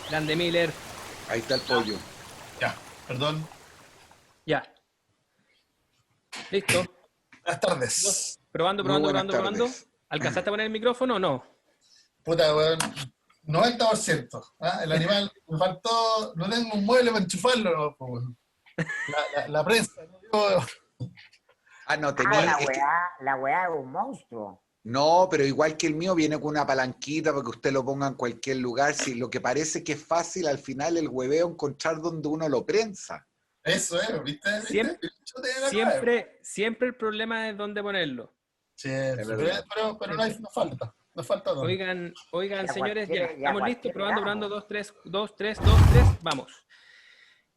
Grande Miller. Ahí está el pollo. Ya, perdón. Ya. Listo. Buenas tardes. Probando, Muy probando, buenas probando, probando. tardes. ¿Alcanzaste a poner el micrófono o no? Puta, weón. 90%. ¿Ah? El animal, me faltó, no tengo un mueble para enchufarlo. No, po, weón. La prensa, ¿no? No Ah, tenía. la weá es un monstruo. No, pero igual que el mío viene con una palanquita para que usted lo ponga en cualquier lugar. Si lo que parece que es fácil, al final el hueveo encontrar donde uno lo prensa. Eso es, ¿viste? Siempre, ¿Viste? Yo te la clave. siempre el problema es dónde ponerlo. Sí, Es verdad. pero no, no falta. No falta dónde. Oigan, Ya señores, ya cualquier, ya estamos listos, cualquier probando, lado. probando, 2, 3, 2, 3, 2, 3, vamos.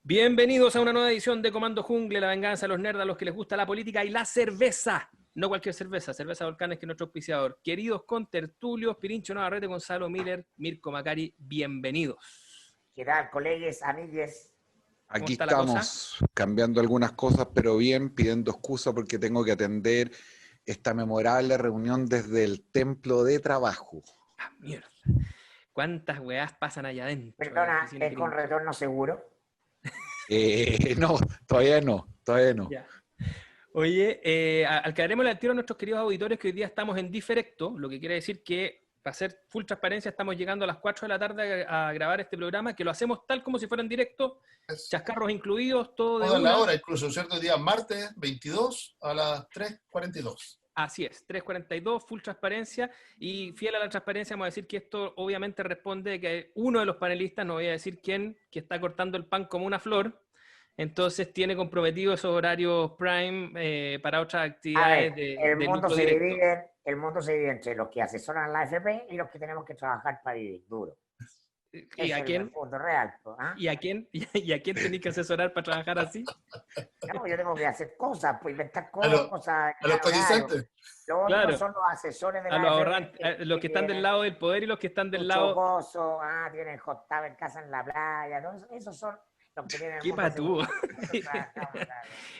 Bienvenidos a una nueva edición de Comando Jungle, la venganza de los nerds, a los que les gusta la política y la cerveza. No cualquier cerveza, cerveza Volcanes, que es nuestro auspiciador. Queridos contertulios, Pirincho Navarrete, Gonzalo Miller, Mirko Macari, bienvenidos. ¿Qué tal, colegas, amigues? Aquí está la cosa? estamos cambiando algunas cosas, pero bien, pidiendo excusa porque tengo que atender esta memorable reunión desde el templo de trabajo. Ah, mierda. ¿Cuántas weás pasan allá adentro? Perdona, ¿es con retorno seguro? No, todavía no, todavía no. Ya. Oye, aclarémosle al tiro a nuestros queridos auditores que hoy día estamos en diferecto, lo que quiere decir que, para hacer full transparencia, estamos llegando a las 4 de la tarde a grabar este programa, que lo hacemos tal como si fuera en directo, chascarros incluidos, todo de Toda la una. hora, incluso, ¿cierto? Día martes 22 a las 3:42. Así es, 3:42, full transparencia, y fiel a la transparencia vamos a decir que esto obviamente responde de que uno de los panelistas, no voy a decir quién, que está cortando el pan como una flor, entonces tiene comprometido esos horarios prime para otras A actividades ver, de lucro directo. el mundo se divide entre los que asesoran a la AFP y los que tenemos que trabajar para vivir duro. ¿Y Ese a es el quién? mundo real. ¿Ah? ¿Y a quién? ¿Y a quién tenéis que asesorar para trabajar así? No, yo tengo que hacer cosas, pues inventar A, lo- cosas, a los crear horarios. cotizantes. Los otros Claro, son los asesores de a la los AFP ahorrantes, los que están del tienen lado del poder y los que están del un lado... chocoso, tienen hot tub en casa en la playa, ¿no? Esos son los que tienen el ¿Qué mundo patúo? asegurado. Trabajamos, claro.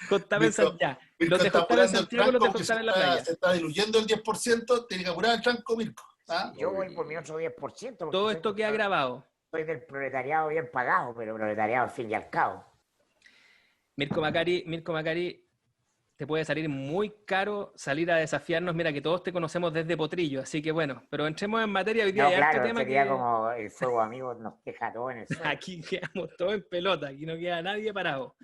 Contame en ya. Mirko Los de está Hot Tub en apurando el Santiago, los de tranco Hot que Tub en la playa. se está diluyendo el 10%, tiene que apurar el tranco, Mirko. ¿Ah? Yo voy por mi otro 10%, porque Todo esto queda grabado. soy del proletariado bien pagado, pero proletariado al fin y al cabo. Mirko Macari, te puede salir muy caro salir a desafiarnos. Mira que todos te conocemos desde Potrillo, así que bueno, pero entremos en materia. Hoy día No, hay harto claro, tema sería que como el fuego amigo nos deja todo en el suelo. aquí quedamos todos en pelota, aquí no queda nadie parado.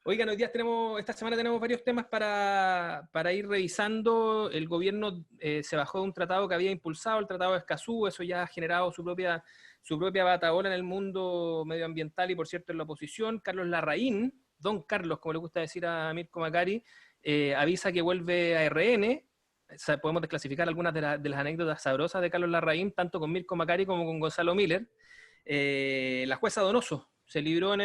Oigan, esta semana tenemos varios temas para ir revisando. El gobierno se bajó de un tratado que había impulsado, el Tratado de Escazú, eso ya ha generado su propia batahola en el mundo medioambiental y, por cierto, en la oposición. Carlos Larraín, don Carlos, como le gusta decir a Mirko Macari, avisa que vuelve a RN. O sea, podemos desclasificar algunas de las anécdotas sabrosas de Carlos Larraín, tanto con Mirko Macari como con Gonzalo Miller. La jueza Donoso se libró en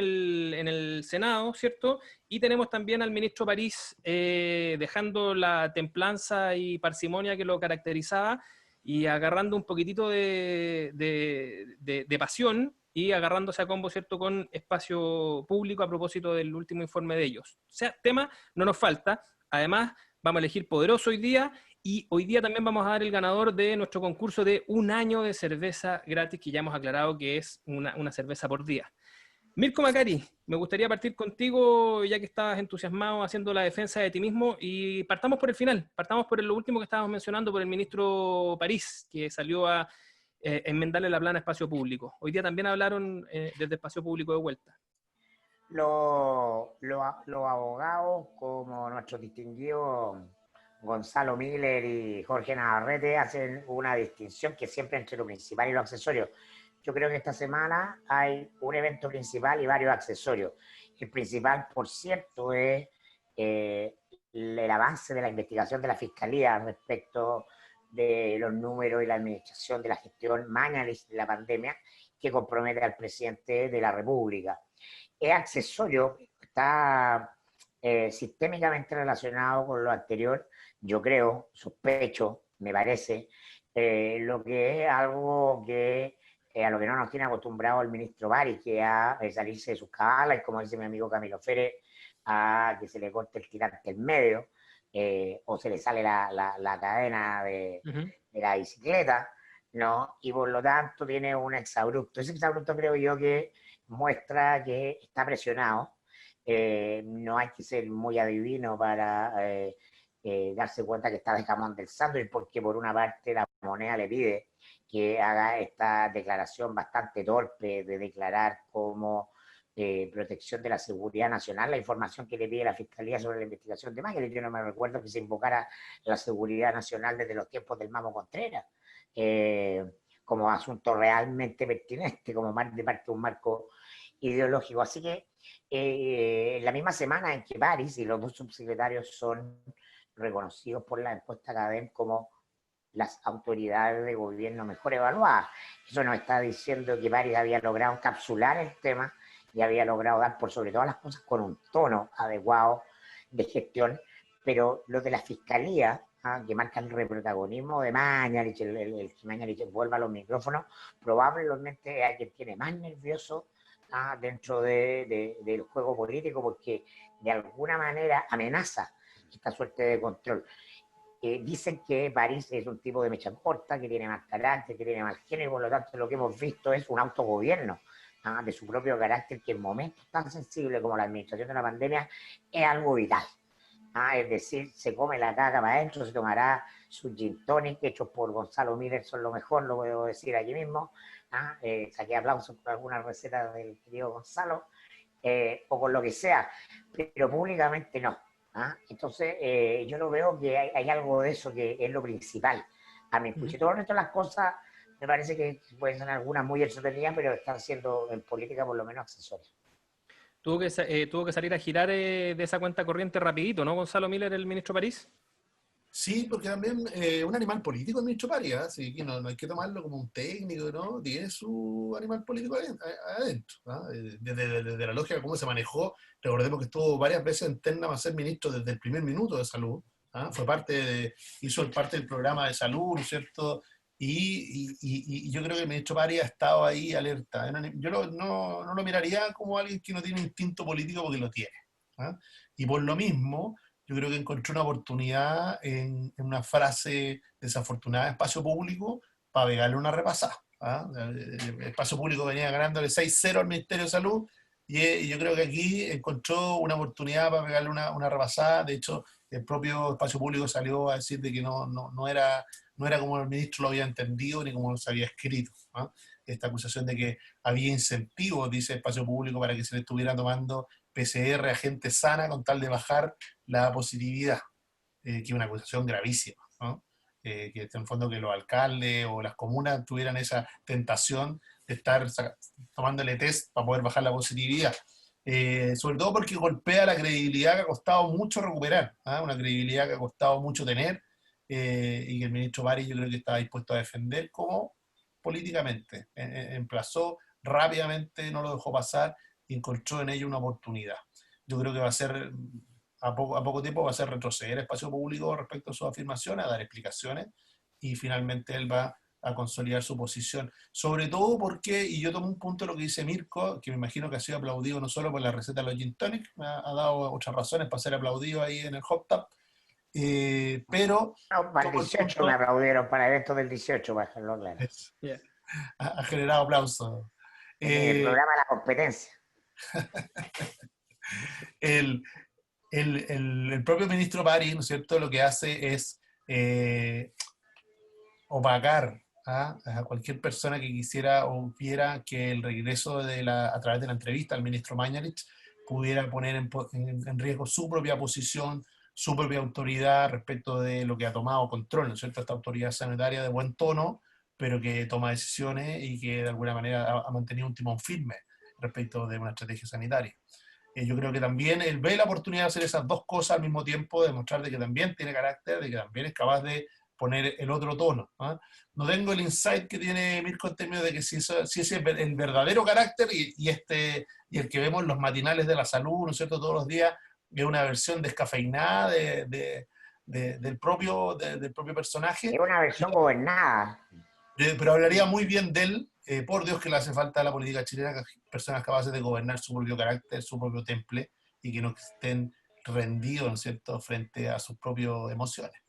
el Senado, ¿cierto? Y tenemos también al ministro París dejando la templanza y parsimonia que lo caracterizaba y agarrando un poquitito de pasión y agarrándose a combo, ¿cierto?, con espacio público a propósito del último informe de ellos. O sea, tema no nos falta. Además, vamos a elegir poderoso hoy día. Y hoy día también vamos a dar el ganador de nuestro concurso de 1 año de cerveza gratis, que ya hemos aclarado que es una cerveza por día. Mirko Macari, me gustaría partir contigo, ya que estabas entusiasmado haciendo la defensa de ti mismo, y partamos por el final, partamos por lo último que estábamos mencionando, por el ministro París, que salió a enmendarle la plana a espacio público. Hoy día también hablaron desde espacio público de vuelta. Los abogados, como nuestro distinguido Gonzalo Miller y Jorge Navarrete, hacen una distinción que siempre entre lo principal y lo accesorio. Yo creo que esta semana hay un evento principal y varios accesorios. El principal, por cierto, es el avance de la investigación de la Fiscalía respecto de los números y la administración de la gestión mañalis de la pandemia que compromete al presidente de la República. Es accesorio, está sistémicamente relacionado con lo anterior, yo creo, sospecho, me parece, lo que es algo que a lo que no nos tiene acostumbrado el ministro Bari, que a salirse de sus cabalas, y como dice mi amigo Camilo Férez, a que se le corte el tirante en medio, o se le sale la cadena de la bicicleta. ¿no? Y por lo tanto tiene un exabrupto. Ese exabrupto creo yo que muestra que está presionado. No hay que ser muy adivino para darse cuenta que está de jamón del sándwich, porque por una parte la moneda le pide que haga esta declaración bastante torpe de declarar como protección de la seguridad nacional la información que le pide la Fiscalía sobre la investigación de Mañalich. Yo no me recuerdo que se invocara la seguridad nacional desde los tiempos del Mamo Contreras, como asunto realmente pertinente, como de parte de un marco ideológico. Así que la misma semana en que París y los dos subsecretarios son reconocidos por la encuesta CADEM como las autoridades de gobierno mejor evaluadas. Eso nos está diciendo que París había logrado encapsular el tema y había logrado dar por sobre todas las cosas con un tono adecuado de gestión, pero lo de la Fiscalía, que marca el reprotagonismo de Mañalich, el que Mañalich vuelva a los micrófonos, probablemente es quien tiene más nervioso dentro del juego político, porque de alguna manera amenaza esta suerte de control. Dicen que París es un tipo de mecha corta, que tiene más carácter, que tiene más género, y por lo tanto lo que hemos visto es un autogobierno de su propio carácter, que en momentos tan sensibles como la administración de la pandemia es algo vital. Es decir, se come la caca para adentro, se tomará sus gin tonic hechos por Gonzalo Miller, son lo mejor, lo puedo decir aquí mismo. Saqué aplausos por alguna receta del querido Gonzalo, o con lo que sea, pero públicamente no. Entonces, yo lo veo que hay algo de eso que es lo principal. A mi juicio, todo el resto de las cosas me parece que pueden ser algunas muy entretenidas, pero están siendo en política por lo menos accesorias. Tuvo que salir a girar de esa cuenta corriente rapidito, ¿no, Gonzalo Miller, el ministro París? Sí, porque también un animal político el ministro París, así que no hay que tomarlo como un técnico, ¿no? Tiene su animal político adentro, ¿no? Desde la lógica de cómo se manejó, recordemos que estuvo varias veces en terna para ser ministro desde el primer minuto de salud, fue hizo parte del programa de salud, ¿no es cierto? Y yo creo que el ministro París ha estado ahí alerta. Yo no lo miraría como alguien que no tiene instinto político, porque lo tiene. Y por lo mismo, yo creo que encontré una oportunidad en una frase desafortunada de Espacio Público para pegarle una repasada. El Espacio Público venía ganándole 6-0 al Ministerio de Salud, y yo creo que aquí encontró una oportunidad para pegarle una repasada. De hecho, el propio Espacio Público salió a decir de que no era como el ministro lo había entendido ni como se había escrito. Esta acusación de que había incentivos, dice Espacio Público, para que se le estuviera tomando PCR a gente sana con tal de bajar la positividad, que es una acusación gravísima, ¿no? Que en el fondo que los alcaldes o las comunas tuvieran esa tentación de estar tomándole test para poder bajar la positividad. Sobre todo porque golpea la credibilidad que ha costado mucho recuperar, una credibilidad que ha costado mucho tener, y que el ministro París yo creo que estaba dispuesto a defender como políticamente. Emplazó rápidamente, no lo dejó pasar, y encontró en ello una oportunidad. Yo creo que va a ser, a poco tiempo, va a ser retroceder el Espacio Público respecto a sus afirmaciones, a dar explicaciones, y finalmente él va a consolidar su posición. Sobre todo porque, y yo tomo un punto de lo que dice Mirko, que me imagino que ha sido aplaudido no solo por la receta de los gin tonic, ha dado otras razones para ser aplaudido ahí en el hot tub, pero... No, para el 18 me aplaudieron, para eventos del 18, para dejarlo claro. Ha generado aplausos. En el programa de la competencia. El propio ministro París, ¿no es cierto?, lo que hace es opacar a cualquier persona que quisiera o viera que el regreso a través de la entrevista al ministro Mañalich pudiera poner en riesgo su propia posición, su propia autoridad respecto de lo que ha tomado control, ¿no es cierto?, esta autoridad sanitaria de buen tono, pero que toma decisiones y que de alguna manera ha mantenido un timón firme respecto de una estrategia sanitaria. Yo creo que también él ve la oportunidad de hacer esas dos cosas al mismo tiempo, de demostrar de que también tiene carácter, de que también es capaz de poner el otro tono. No tengo el insight que tiene Mirko en términos de que si ese es el verdadero carácter, y el que vemos en los matinales de la salud, ¿no es cierto?, todos los días, es una versión descafeinada del propio personaje. Es una versión gobernada. Pero hablaría muy bien de él. Por Dios que le hace falta a la política chilena personas capaces de gobernar su propio carácter, su propio temple, y que no estén rendidos, ¿no es cierto?, frente a sus propias emociones.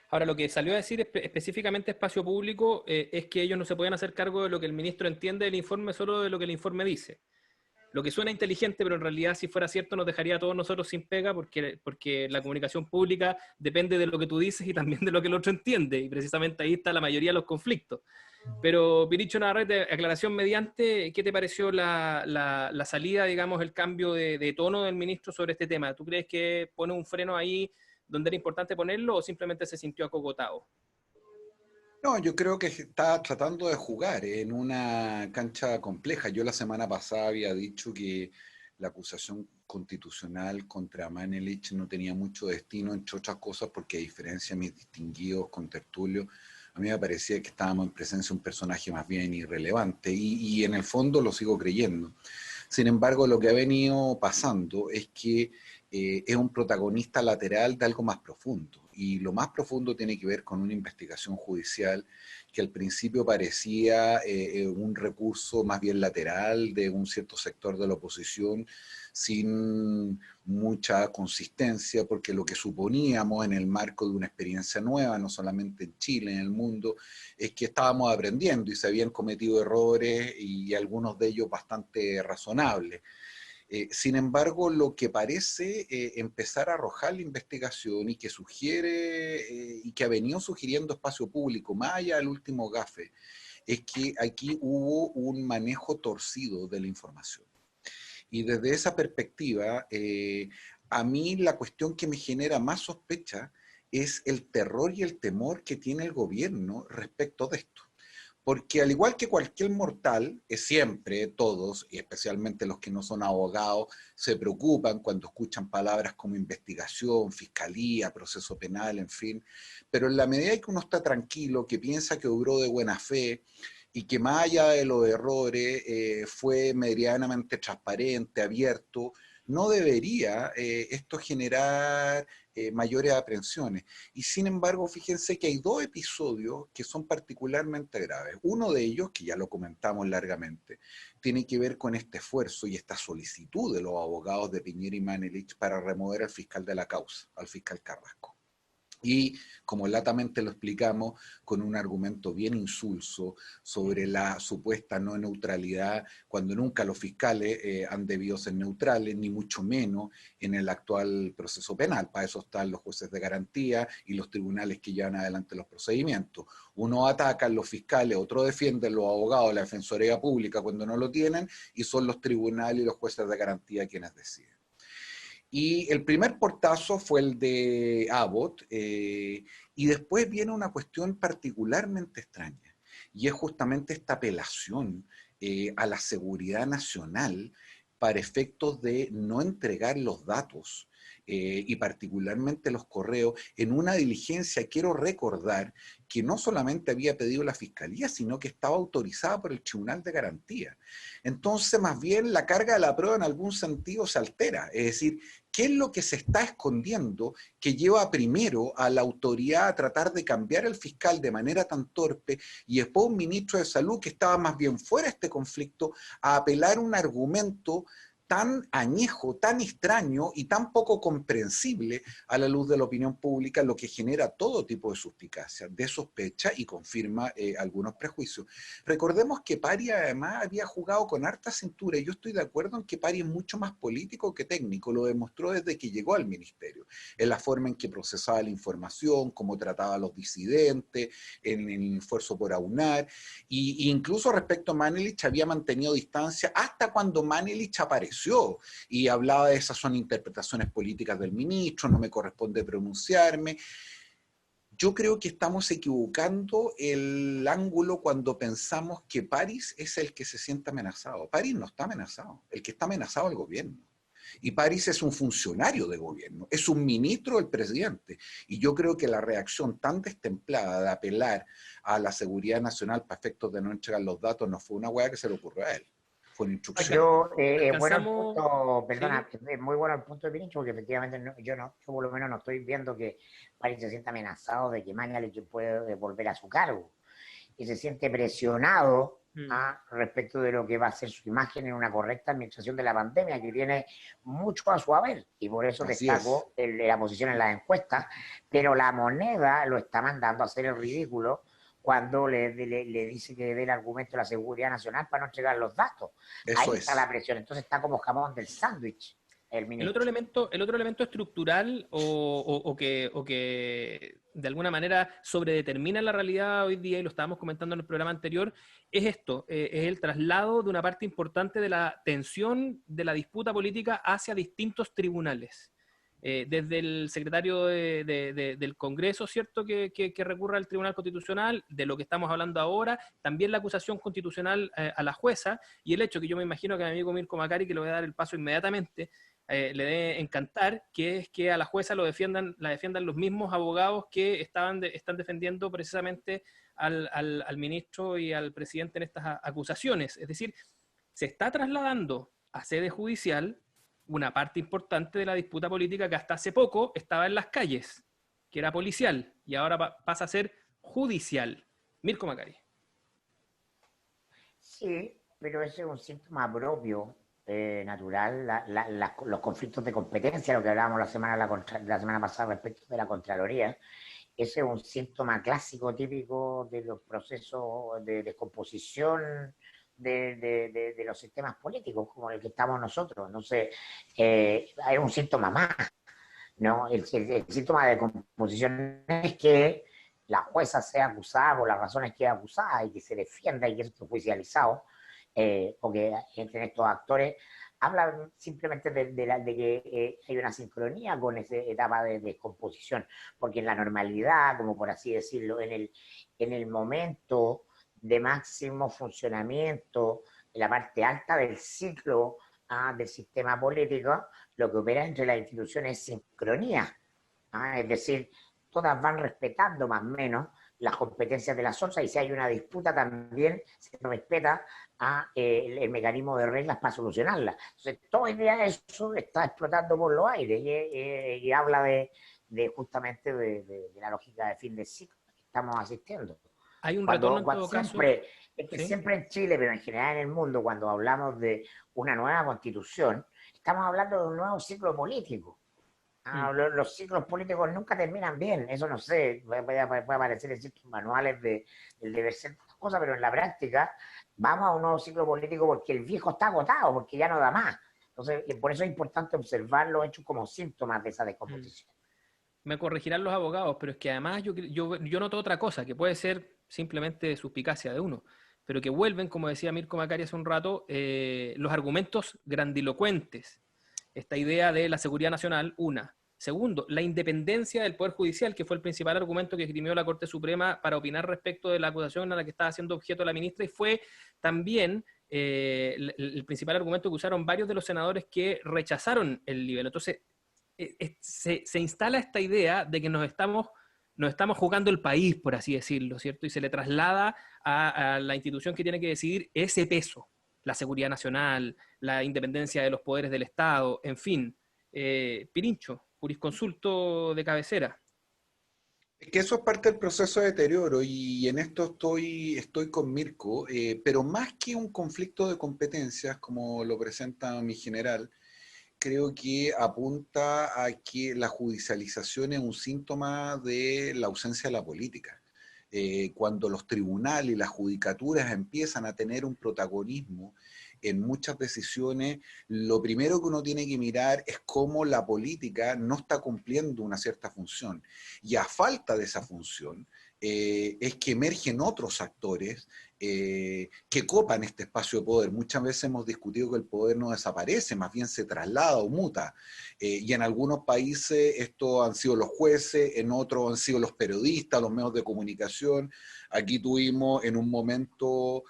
Ahora, lo que salió a decir específicamente Espacio Público es que ellos no se pueden hacer cargo de lo que el ministro entiende del informe, solo de lo que el informe dice. Lo que suena inteligente, pero en realidad si fuera cierto nos dejaría a todos nosotros sin pega porque la comunicación pública depende de lo que tú dices y también de lo que el otro entiende, y precisamente ahí está la mayoría de los conflictos. Pero, Piricho Navarrete, aclaración mediante, ¿qué te pareció la salida, digamos, el cambio de tono del ministro sobre este tema? ¿Tú crees que pone un freno ahí donde era importante ponerlo o simplemente se sintió acogotado? No, yo creo que está tratando de jugar en una cancha compleja. Yo la semana pasada había dicho que la acusación constitucional contra Manelich no tenía mucho destino, entre otras cosas porque a diferencia de mis distinguidos contertulios, a mí me parecía que estábamos en presencia de un personaje más bien irrelevante y en el fondo lo sigo creyendo. Sin embargo, lo que ha venido pasando es que es un protagonista lateral de algo más profundo. Y lo más profundo tiene que ver con una investigación judicial que al principio parecía un recurso más bien lateral de un cierto sector de la oposición, sin mucha consistencia, porque lo que suponíamos en el marco de una experiencia nueva, no solamente en Chile, en el mundo, es que estábamos aprendiendo y se habían cometido errores y algunos de ellos bastante razonables. Sin embargo, lo que parece empezar a arrojar la investigación y que sugiere y que ha venido sugiriendo Espacio Público, más allá del último gafe, es que aquí hubo un manejo torcido de la información. Y desde esa perspectiva, a mí la cuestión que me genera más sospecha es el terror y el temor que tiene el gobierno respecto de esto. Porque al igual que cualquier mortal, es siempre todos, y especialmente los que no son abogados, se preocupan cuando escuchan palabras como investigación, fiscalía, proceso penal, en fin. Pero en la medida en que uno está tranquilo, que piensa que obró de buena fe y que más allá de los errores fue medianamente transparente, abierto, no debería esto generar mayores aprensiones. Y sin embargo, fíjense que hay dos episodios que son particularmente graves. Uno de ellos, que ya lo comentamos largamente, tiene que ver con este esfuerzo y esta solicitud de los abogados de Piñera y Manelich para remover al fiscal de la causa, al fiscal Carrasco. Y como latamente lo explicamos, con un argumento bien insulso sobre la supuesta no neutralidad, cuando nunca los fiscales han debido ser neutrales, ni mucho menos en el actual proceso penal. Para eso están los jueces de garantía y los tribunales que llevan adelante los procedimientos. Uno ataca a los fiscales, otro defiende a los abogados, la Defensoría Pública cuando no lo tienen, y son los tribunales y los jueces de garantía quienes deciden. Y el primer portazo fue el de Abbott, y después viene una cuestión particularmente extraña, y es justamente esta apelación a la seguridad nacional para efectos de no entregar los datos y particularmente los correos en una diligencia, quiero recordar, que no solamente había pedido la Fiscalía, sino que estaba autorizada por el Tribunal de Garantía. Entonces, más bien, la carga de la prueba en algún sentido se altera. Es decir, ¿qué es lo que se está escondiendo que lleva primero a la autoridad a tratar de cambiar el fiscal de manera tan torpe y después un ministro de salud que estaba más bien fuera de este conflicto a apelar un argumento tan añejo, tan extraño y tan poco comprensible a la luz de la opinión pública, lo que genera todo tipo de suspicacia, de sospecha y confirma algunos prejuicios? Recordemos que Pari además había jugado con harta cintura, y yo estoy de acuerdo en que Pari es mucho más político que técnico, lo demostró desde que llegó al ministerio, en la forma en que procesaba la información, cómo trataba a los disidentes, en el esfuerzo por aunar, y incluso respecto a Manelich había mantenido distancia hasta cuando Manelich apareció y hablaba de esas son interpretaciones políticas del ministro, no me corresponde pronunciarme. Yo creo que estamos equivocando el ángulo cuando pensamos que París es el que se siente amenazado. París no está amenazado, el que está amenazado es el gobierno. Y París es un funcionario de gobierno, es un ministro del presidente. Y yo creo que la reacción tan destemplada de apelar a la seguridad nacional para efectos de no entregar los datos no fue una hueá que se le ocurrió a él. Fue una instrucción. Bueno, el Alcanzamos, punto, ¿sí? perdona, es muy bueno el punto de Pirincho, porque efectivamente yo por lo menos no estoy viendo que París se sienta amenazado de que Mañalich puede volver a su cargo y se siente presionado respecto de lo que va a ser su imagen en una correcta administración de la pandemia, que tiene mucho a su haber, y por eso destacó la posición en las encuestas, pero la moneda lo está mandando a hacer el ridículo cuando le dice que dé el argumento de la seguridad nacional para no entregar los datos. Ahí está la presión, entonces está como jamón del sándwich. El otro elemento estructural o que de alguna manera sobredetermina la realidad hoy día, y lo estábamos comentando en el programa anterior, es esto, es el traslado de una parte importante de la tensión de la disputa política hacia distintos tribunales. Desde el secretario del Congreso, ¿cierto?, que recurra al Tribunal Constitucional, de lo que estamos hablando ahora, también la acusación constitucional a la jueza, y el hecho que yo me imagino que a mi amigo Mirko Macari, que le voy a dar el paso inmediatamente, le debe encantar, que es que a la jueza la defiendan los mismos abogados que están defendiendo precisamente al ministro y al presidente en estas acusaciones. Es decir, se está trasladando a sede judicial una parte importante de la disputa política que hasta hace poco estaba en las calles, que era policial, y ahora pasa a ser judicial. Mirko Macari. Sí, pero ese es un síntoma propio, natural, los conflictos de competencia, lo que hablábamos la semana pasada respecto de la Contraloría. Ese es un síntoma clásico, típico de los procesos de descomposición de los sistemas políticos, como el que estamos nosotros. Entonces, hay un síntoma más, ¿no? El síntoma de descomposición es que la jueza sea acusada por las razones que es acusada y que se defienda y que es judicializado, porque entre estos actores hablan simplemente de que hay una sincronía con esa etapa de descomposición, porque en la normalidad, como por así decirlo, en el momento de máximo funcionamiento, en la parte alta del ciclo del sistema político, lo que opera entre las instituciones es sincronía, es decir, todas van respetando más o menos las competencias de las otras, y si hay una disputa también se respeta el mecanismo de reglas para solucionarla. Entonces, todo el día eso está explotando por los aires y habla justamente de la lógica de fin de ciclo que estamos asistiendo. Hay un retorno en todo siempre, caso. Es que ¿sí? Siempre en Chile, pero en general en el mundo, cuando hablamos de una nueva constitución, estamos hablando de un nuevo ciclo político. Los ciclos políticos nunca terminan bien, eso no sé, puede aparecer en ciertos manuales del deber ser cosas, pero en la práctica vamos a un nuevo ciclo político porque el viejo está agotado, porque ya no da más. Entonces, por eso es importante observar los hechos como síntomas de esa descomposición. Me corregirán los abogados, pero es que además yo noto otra cosa, que puede ser simplemente suspicacia de uno, pero que vuelven, como decía Mirko Macari hace un rato, los argumentos grandilocuentes. Esta idea de la seguridad nacional, una. Segundo, la independencia del Poder Judicial, que fue el principal argumento que esgrimió la Corte Suprema para opinar respecto de la acusación a la que estaba haciendo objeto la ministra, y fue también el principal argumento que usaron varios de los senadores que rechazaron el libelo. Entonces, se instala esta idea de que nos estamos jugando el país, por así decirlo, ¿cierto? Y se le traslada a la institución que tiene que decidir ese peso, la seguridad nacional, la independencia de los poderes del Estado, en fin. Pirincho, jurisconsulto de cabecera. Es que eso es parte del proceso de deterioro, y en esto estoy con Mirko, pero más que un conflicto de competencias, como lo presenta mi general, creo que apunta a que la judicialización es un síntoma de la ausencia de la política. Cuando los tribunales y las judicaturas empiezan a tener un protagonismo en muchas decisiones, lo primero que uno tiene que mirar es cómo la política no está cumpliendo una cierta función. Y a falta de esa función, es que emergen otros actores que copan este espacio de poder. Muchas veces hemos discutido que el poder no desaparece, más bien se traslada o muta. Y en algunos países esto han sido los jueces, en otros han sido los periodistas, los medios de comunicación. Aquí tuvimos en un momento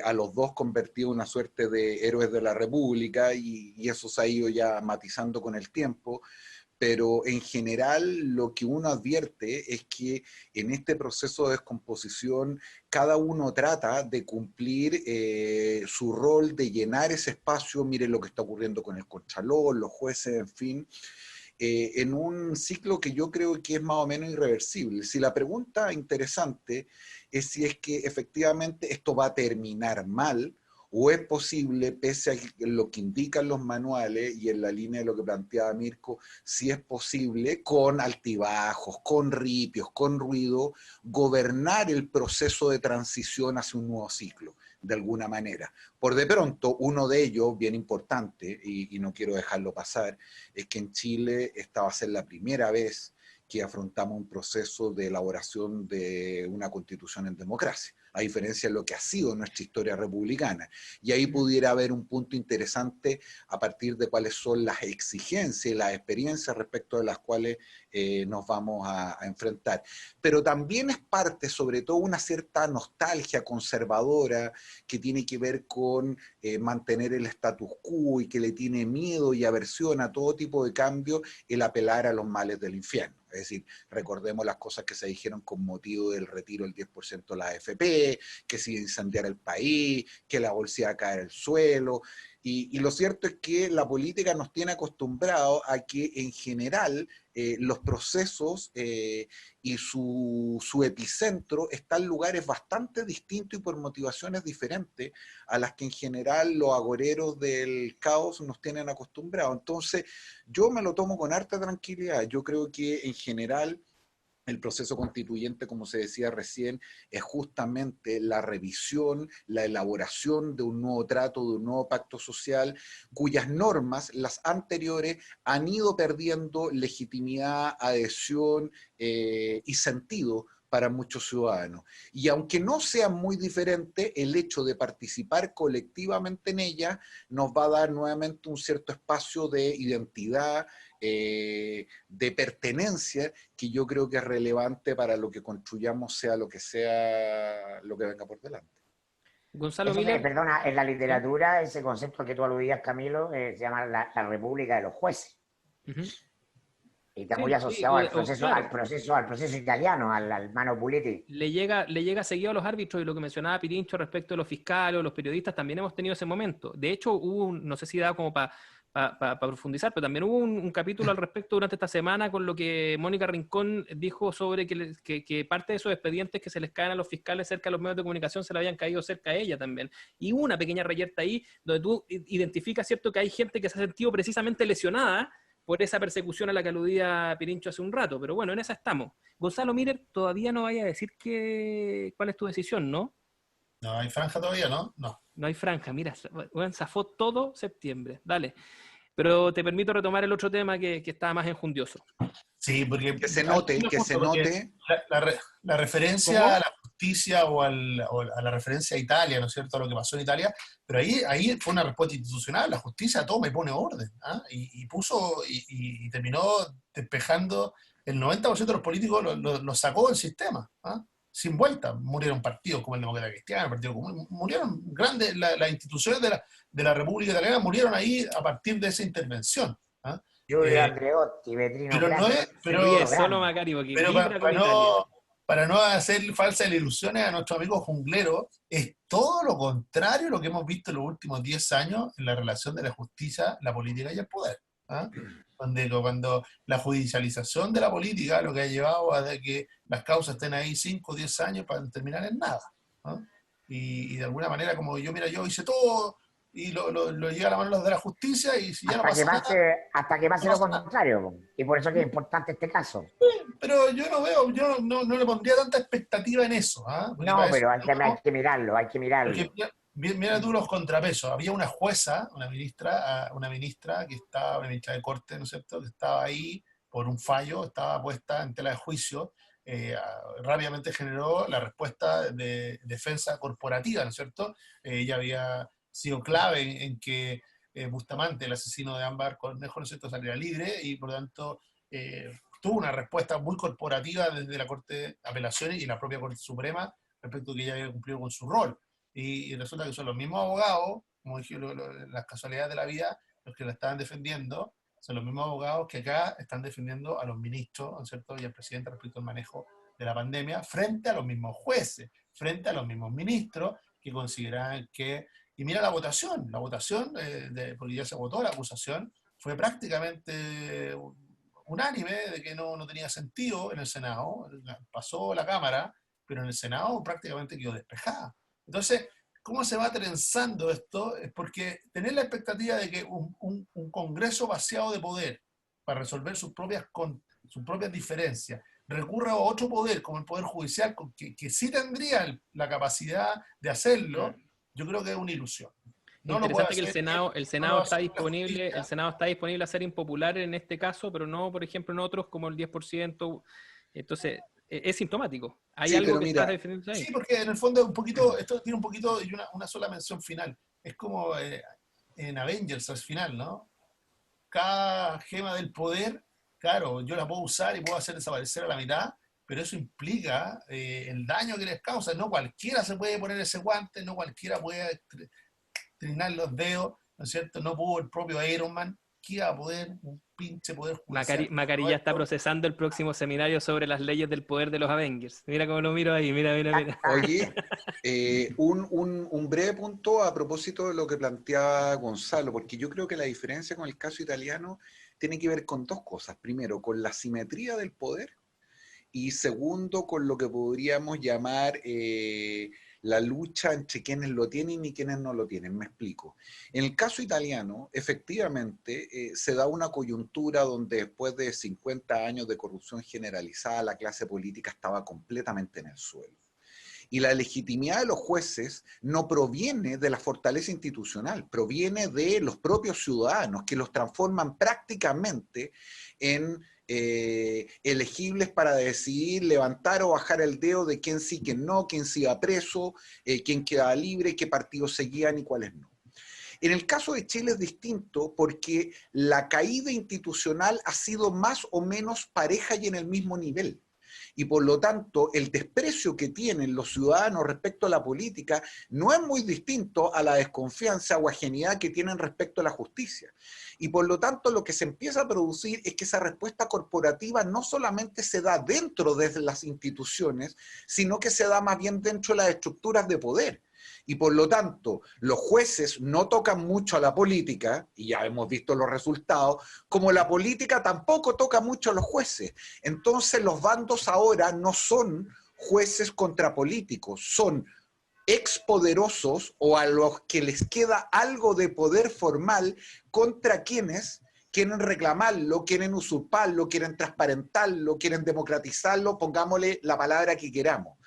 a los dos convertidos en una suerte de héroes de la República, y eso se ha ido ya matizando con el tiempo. Pero en general lo que uno advierte es que en este proceso de descomposición cada uno trata de cumplir su rol, de llenar ese espacio. Miren lo que está ocurriendo con el Contralor, los jueces, en fin. en un ciclo que yo creo que es más o menos irreversible. Si la pregunta interesante es si es que efectivamente esto va a terminar mal, o es posible, pese a lo que indican los manuales y en la línea de lo que planteaba Mirko, si es posible, con altibajos, con ripios, con ruido, gobernar el proceso de transición hacia un nuevo ciclo, de alguna manera. Por de pronto, uno de ellos, bien importante, y no quiero dejarlo pasar, es que en Chile esta va a ser la primera vez que afrontamos un proceso de elaboración de una constitución en democracia, a diferencia de lo que ha sido nuestra historia republicana. Y ahí pudiera haber un punto interesante a partir de cuáles son las exigencias y las experiencias respecto de las cuales nos vamos a enfrentar. Pero también es parte, sobre todo, una cierta nostalgia conservadora que tiene que ver con mantener el status quo y que le tiene miedo y aversión a todo tipo de cambio, el apelar a los males del infierno. Es decir, recordemos las cosas que se dijeron con motivo del retiro del 10% de la AFP, que se iba a incendiar el país, que la bolsa iba a caer al suelo. Y lo cierto es que la política nos tiene acostumbrados a que en general los procesos y su epicentro están en lugares bastante distintos y por motivaciones diferentes a las que en general los agoreros del caos nos tienen acostumbrados. Entonces, yo me lo tomo con harta tranquilidad. Yo creo que en general el proceso constituyente, como se decía recién, es justamente la revisión, la elaboración de un nuevo trato, de un nuevo pacto social, cuyas normas, las anteriores, han ido perdiendo legitimidad, adhesión y sentido para muchos ciudadanos. Y aunque no sea muy diferente, el hecho de participar colectivamente en ella nos va a dar nuevamente un cierto espacio de identidad, de pertenencia, que yo creo que es relevante para lo que construyamos, sea lo que venga por delante. Gonzalo Eso Miller. perdona, en la literatura, ese concepto que tú aludías, Camilo, se llama la República de los Jueces. Y está muy asociado al proceso, claro, al proceso italiano, al mano político. le llega seguido a los árbitros, y lo que mencionaba Pirincho respecto de los fiscales o los periodistas, también hemos tenido ese momento. De hecho, hubo no sé si da como para profundizar, pero también hubo un capítulo al respecto durante esta semana con lo que Mónica Rincón dijo sobre que parte de esos expedientes que se les caen a los fiscales cerca de los medios de comunicación se le habían caído cerca a ella también. Y hubo una pequeña reyerta ahí donde tú identificas, ¿cierto?, que hay gente que se ha sentido precisamente lesionada por esa persecución a la que aludía Pirincho hace un rato. Pero bueno, en esa estamos. Gonzalo Miller, todavía no vaya a decir cuál es tu decisión, ¿no? No hay franja todavía, ¿no? No. No hay franja. Mira, zafó todo septiembre. Dale. Pero te permito retomar el otro tema que estaba más enjundioso. Sí, porque... Que se note. La referencia ¿Cómo? a la justicia o a la referencia a Italia, ¿no es cierto?, a lo que pasó en Italia, pero ahí fue una respuesta institucional, la justicia toma y pone orden, ¿ah? Y terminó despejando el 90% de los políticos, lo sacó del sistema, ¿ah? Sin vuelta. Murieron partidos como el Demócrata Cristiano, el Partido Común, murieron grandes, las instituciones de la República Italiana murieron ahí a partir de esa intervención, ¿ah? Giulio Andreotti, Vetrino Pero no Grande. es, pero, Ríe solo Macari, porque pero vibra con Italia. para no hacer falsas ilusiones a nuestro amigo Junglero, es todo lo contrario a lo que hemos visto en los últimos 10 años en la relación de la justicia, la política y el poder, ¿ah? Cuando la judicialización de la política lo que ha llevado a que las causas estén ahí 5 o 10 años para terminar en nada, ¿ah? Y de alguna manera, como yo hice todo y lo llega a la mano los de la justicia y si ya no pasa nada. Hasta que pase no lo pasa nada. contrario. Y por eso que es importante este caso. Pero yo no le pondría tanta expectativa en eso, ¿ah? No, pero hay que mirarlo, hay que mirarlo. Porque mira tú los contrapesos. Había una jueza, una ministra que estaba, una ministra de corte, ¿no es cierto?, que estaba ahí por un fallo, estaba puesta en tela de juicio, rápidamente generó la respuesta de defensa corporativa, ¿no es cierto? Ella había sido clave en que Bustamante, el asesino de Ámbar Cornejo, ¿no es cierto?, saliera libre y por lo tanto tuvo una respuesta muy corporativa desde la Corte de Apelaciones y la propia Corte Suprema respecto a que ella había cumplido con su rol. Y resulta que son los mismos abogados, como dije, las casualidades de la vida, los que la estaban defendiendo, son los mismos abogados que acá están defendiendo a los ministros, ¿no es cierto?, y al presidente respecto al manejo de la pandemia, frente a los mismos jueces, frente a los mismos ministros que consideran que... Y mira la votación, porque ya se votó la acusación, fue prácticamente unánime de que no tenía sentido en el Senado, pasó la Cámara, pero en el Senado prácticamente quedó despejada. Entonces, ¿cómo se va trenzando esto? Es porque tener la expectativa de que un Congreso vaciado de poder para resolver sus propias diferencias recurra a otro poder, como el Poder Judicial, que sí tendría la capacidad de hacerlo, yo creo que es una ilusión. No lo puede Interesante que hacer, el no lo Senado va a está hacer la disponible, justicia. el Senado está disponible a ser impopular en este caso, pero no, por ejemplo, en otros como el 10%. Entonces, es sintomático. Hay Sí, algo pero que está mira, defendiendo ahí. Sí, porque en el fondo un poquito, esto tiene un poquito y una sola mención final. Es como en Avengers al final, ¿no? Cada gema del poder, claro, yo la puedo usar y puedo hacer desaparecer a la mitad, pero eso implica el daño que les causa. No cualquiera se puede poner ese guante, no cualquiera puede trinar los dedos, ¿no es cierto? No pudo el propio Iron Man, que iba a poder, un pinche poder judicial. Macari ya está procesando el próximo seminario sobre las leyes del poder de los Avengers. Mira cómo lo miro ahí, mira. oye, un breve punto a propósito de lo que planteaba Gonzalo, porque yo creo que la diferencia con el caso italiano tiene que ver con dos cosas. Primero, con la simetría del poder y segundo, con lo que podríamos llamar la lucha entre quienes lo tienen y quienes no lo tienen. Me explico. En el caso italiano, efectivamente, se da una coyuntura donde después de 50 años de corrupción generalizada, la clase política estaba completamente en el suelo. Y la legitimidad de los jueces no proviene de la fortaleza institucional, proviene de los propios ciudadanos que los transforman prácticamente en elegibles para decidir levantar o bajar el dedo de quién sí, quién no, quién se iba preso, quién quedaba libre, qué partidos seguían y cuáles no. En el caso de Chile es distinto porque la caída institucional ha sido más o menos pareja y en el mismo nivel. Y por lo tanto, el desprecio que tienen los ciudadanos respecto a la política no es muy distinto a la desconfianza o ajenidad que tienen respecto a la justicia. Y por lo tanto, lo que se empieza a producir es que esa respuesta corporativa no solamente se da dentro de las instituciones, sino que se da más bien dentro de las estructuras de poder. Y por lo tanto, los jueces no tocan mucho a la política, y ya hemos visto los resultados, como la política tampoco toca mucho a los jueces. Entonces los bandos ahora no son jueces contra políticos, son expoderosos o a los que les queda algo de poder formal contra quienes quieren reclamarlo, quieren usurparlo, quieren transparentarlo, quieren democratizarlo, pongámosle la palabra que queramos.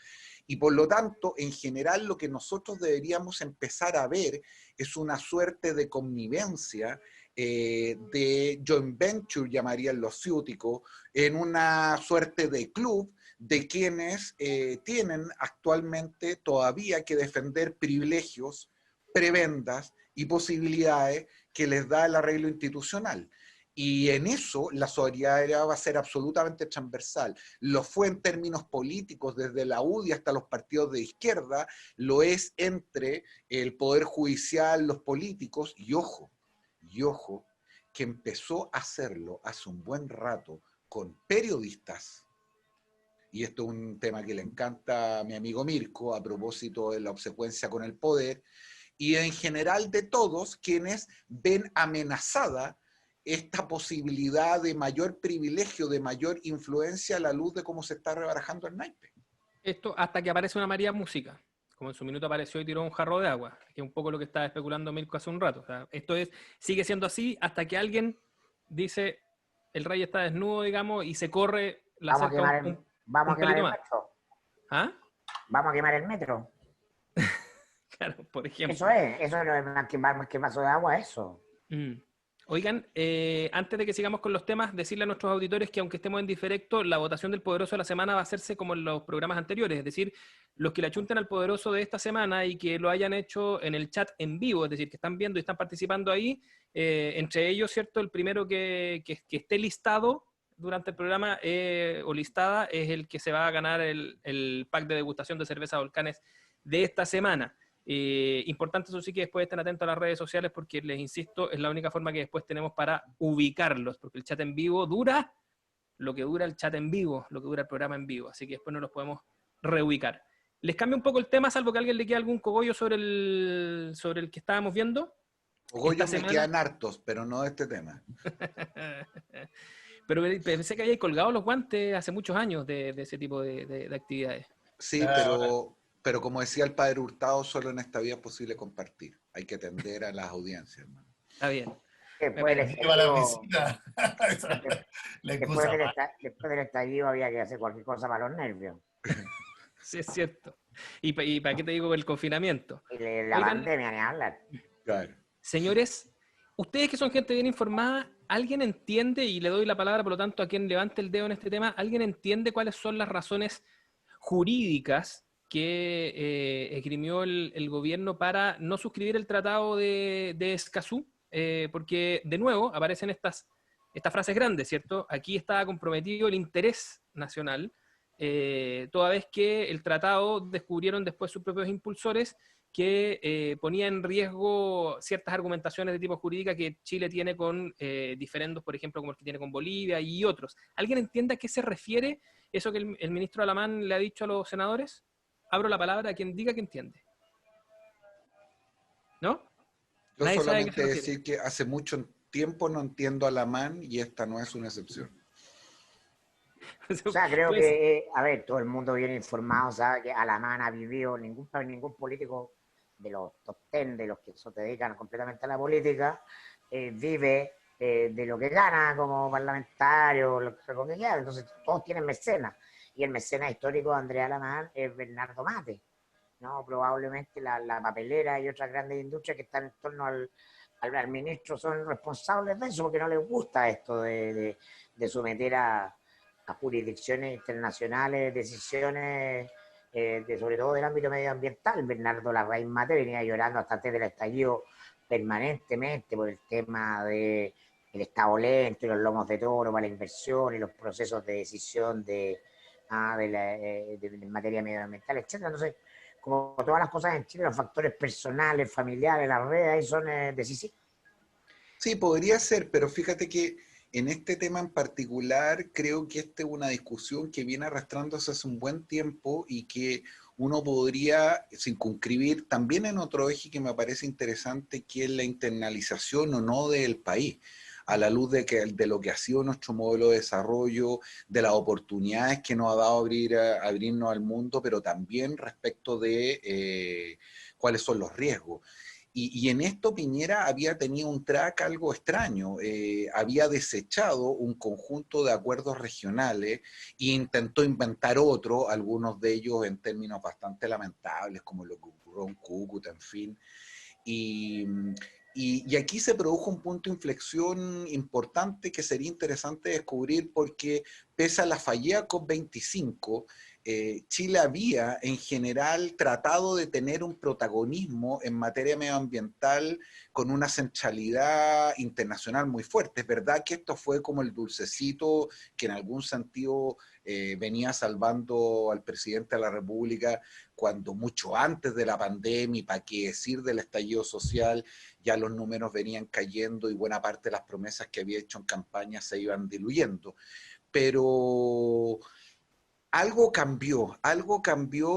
Y por lo tanto, en general, lo que nosotros deberíamos empezar a ver es una suerte de connivencia, de joint venture, llamarían los ciúticos, en una suerte de club de quienes tienen actualmente todavía que defender privilegios, prebendas y posibilidades que les da el arreglo institucional. Y en eso la solidaridad va a ser absolutamente transversal. Lo fue en términos políticos desde la UDI hasta los partidos de izquierda, lo es entre el Poder Judicial, los políticos, y ojo, que empezó a hacerlo hace un buen rato con periodistas, y esto es un tema que le encanta a mi amigo Mirko a propósito de la obsecuencia con el poder, y en general de todos quienes ven amenazada esta posibilidad de mayor privilegio, de mayor influencia a la luz de cómo se está rebarajando el naipe. Esto hasta que aparece una María Música, como en su minuto apareció y tiró un jarro de agua, que es un poco lo que estaba especulando Mirko hace un rato. O sea, esto sigue siendo así hasta que alguien dice el rey está desnudo, digamos, y se corre la Vamos a cerca quemar vamos a quemar el más. metro. ¿Ah? Vamos a quemar el metro. Claro, por ejemplo. Eso no es más que vaso de agua, eso. Oigan, antes de que sigamos con los temas, decirle a nuestros auditores que aunque estemos en diferido, la votación del Poderoso de la semana va a hacerse como en los programas anteriores, es decir, los que le achunten al Poderoso de esta semana y que lo hayan hecho en el chat en vivo, es decir, que están viendo y están participando ahí, entre ellos, ¿cierto? El primero que esté listado durante el programa o listada es el que se va a ganar el pack de degustación de cerveza Volcanes de esta semana. Importante eso sí que después estén atentos a las redes sociales porque les insisto, es la única forma que después tenemos para ubicarlos, porque el chat en vivo dura lo que dura el chat en vivo, lo que dura el programa en vivo, así que después no los podemos reubicar. Les cambio un poco el tema, salvo que a alguien le quede algún cogollo sobre el que estábamos viendo. Cogollos me semana... quedan hartos, pero no de este tema. Pero pensé que había colgado los guantes hace muchos años de ese tipo de actividades. Sí, Ahora, pero como decía el padre Hurtado, solo en esta vida es posible compartir. Hay que atender a las audiencias, hermano. Está bien. Me Después del parece. lleva la estallido, visita. Esa es la después excusa. después del estallido había que hacer cualquier cosa para los nervios. Sí, es cierto. ¿Y para qué te digo el confinamiento? Y la Oigan, pandemia, ni hablar. Claro. señores, ustedes que son gente bien informada, ¿alguien entiende, y le doy la palabra por lo tanto a quien levante el dedo en este tema, ¿alguien entiende cuáles son las razones jurídicas que esgrimió el gobierno para no suscribir el tratado de Escazú? Porque de nuevo aparecen estas frases grandes, ¿cierto? Aquí está comprometido el interés nacional, toda vez que el tratado descubrieron después sus propios impulsores que ponía en riesgo ciertas argumentaciones de tipo jurídica que Chile tiene con diferendos, por ejemplo, como el que tiene con Bolivia y otros. ¿Alguien entiende a qué se refiere eso que el ministro Alamán le ha dicho a los senadores? Abro la palabra a quien diga que entiende. ¿No? Yo Nadie sabe a qué se solamente refiere. decir que hace mucho tiempo no entiendo a Alamán y esta no es una excepción. O sea, creo Pues, que, a ver, todo el mundo bien informado sabe que Alamán ha vivido, ningún político de los top 10, de los que se dedican completamente a la política, vive de lo que gana como parlamentario, lo que quiera. Entonces, todos tienen mecenas. Y el mecenas histórico de Andrea Alamán es Bernardo Mate, ¿no? Probablemente la papelera y otras grandes industrias que están en torno al ministro son responsables de eso, porque no les gusta esto de someter a jurisdicciones internacionales, decisiones sobre todo del ámbito medioambiental. Bernardo Larraín Mate venía llorando hasta antes del estallido permanentemente por el tema del Estado lento y los lomos de toro para la inversión y los procesos de decisión de materia medioambiental, etc. Entonces, como todas las cosas en Chile, los factores personales, familiares, las redes ahí son decisivos. Sí, podría ser, pero fíjate que en este tema en particular creo que esta es una discusión que viene arrastrándose hace un buen tiempo y que uno podría circunscribir también en otro eje que me parece interesante, que es la internalización o no del país, a la luz de lo que ha sido nuestro modelo de desarrollo, de las oportunidades que nos ha dado abrirnos al mundo, pero también respecto de cuáles son los riesgos. Y en esto Piñera había tenido un track algo extraño, había desechado un conjunto de acuerdos regionales e intentó inventar otro, algunos de ellos en términos bastante lamentables, como lo que ocurrió en Cúcuta, en fin. Y aquí se produjo un punto de inflexión importante que sería interesante descubrir porque pese a la fallida COP25, Chile había en general tratado de tener un protagonismo en materia medioambiental con una centralidad internacional muy fuerte. Es verdad que esto fue como el dulcecito que en algún sentido venía salvando al presidente de la República cuando mucho antes de la pandemia, y para qué decir del estallido social, ya los números venían cayendo y buena parte de las promesas que había hecho en campaña se iban diluyendo. Pero algo cambió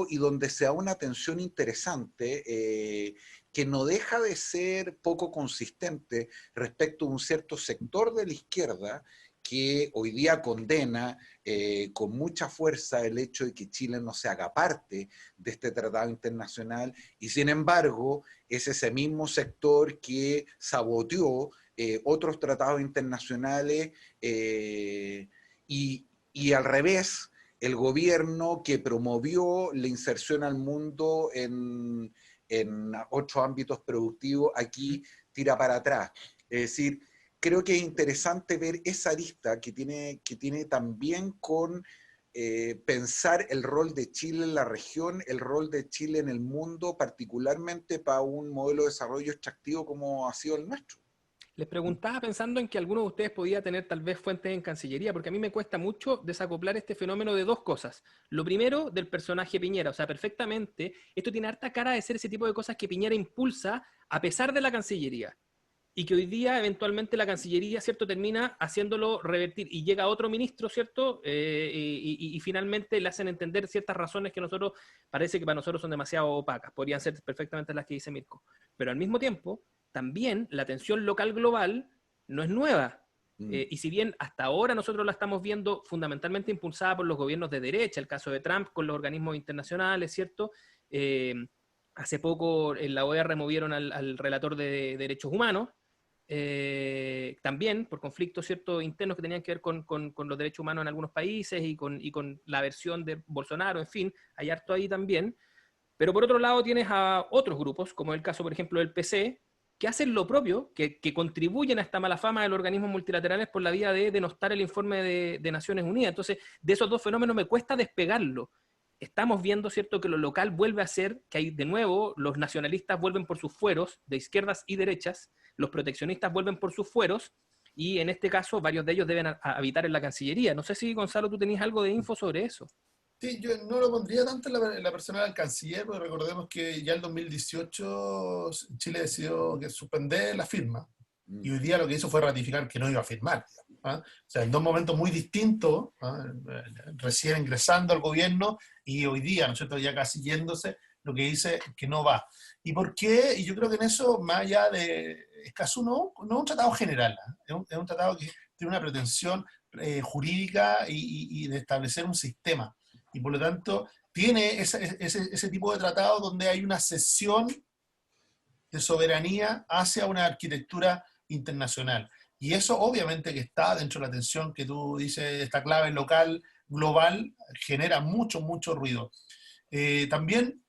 y donde se da una tensión interesante que no deja de ser poco consistente respecto a un cierto sector de la izquierda que hoy día condena con mucha fuerza el hecho de que Chile no se haga parte de este tratado internacional y sin embargo es ese mismo sector que saboteó otros tratados internacionales y al revés, el gobierno que promovió la inserción al mundo en otros ámbitos productivos, aquí tira para atrás. Es decir, creo que es interesante ver esa arista que tiene también con pensar el rol de Chile en la región, el rol de Chile en el mundo, particularmente para un modelo de desarrollo extractivo como ha sido el nuestro. les preguntaba pensando en que alguno de ustedes podía tener tal vez fuentes en Cancillería, porque a mí me cuesta mucho desacoplar este fenómeno de dos cosas. Lo primero, del personaje Piñera. O sea, perfectamente, esto tiene harta cara de ser ese tipo de cosas que Piñera impulsa a pesar de la Cancillería. Y que hoy día eventualmente la Cancillería, ¿cierto?, termina haciéndolo revertir y llega otro ministro, ¿cierto?, y finalmente le hacen entender ciertas razones que parece que para nosotros son demasiado opacas, podrían ser perfectamente las que dice Mirko. Pero al mismo tiempo, también la tensión local global no es nueva. Y si bien hasta ahora nosotros la estamos viendo fundamentalmente impulsada por los gobiernos de derecha, el caso de Trump con los organismos internacionales, ¿cierto? Hace poco en la OEA removieron al relator de derechos humanos, también por conflictos, ¿cierto?, internos que tenían que ver con los derechos humanos en algunos países y con la versión de Bolsonaro, en fin, hay harto ahí también. Pero por otro lado tienes a otros grupos, como el caso, por ejemplo, del PC, que hacen lo propio, que contribuyen a esta mala fama de los organismos multilaterales por la vía de denostar el informe de Naciones Unidas. Entonces, de esos dos fenómenos me cuesta despegarlo. Estamos viendo, ¿cierto?, que lo local vuelve a ser, que hay de nuevo, los nacionalistas vuelven por sus fueros, de izquierdas y derechas, los proteccionistas vuelven por sus fueros, y en este caso varios de ellos deben habitar en la Cancillería. No sé si, Gonzalo, tú tenías algo de info sobre eso. Sí, yo no lo pondría tanto en la persona del canciller, porque recordemos que ya en 2018 Chile decidió que suspender la firma, y hoy día lo que hizo fue ratificar que no iba a firmar. ¿Ah? O sea, en dos momentos muy distintos, ¿ah? Recién ingresando al gobierno y hoy día, ¿no es cierto?, ya casi yéndose, lo que dice que no va. ¿Y por qué? Y yo creo que en eso, más allá de Escazú, no es un tratado general, ¿ah? Es un tratado que tiene una pretensión jurídica y de establecer un sistema. Y por lo tanto, tiene ese tipo de tratado donde hay una cesión de soberanía hacia una arquitectura internacional. Y eso obviamente que está dentro de la tensión que tú dices, esta clave local, global, genera mucho, mucho ruido. También,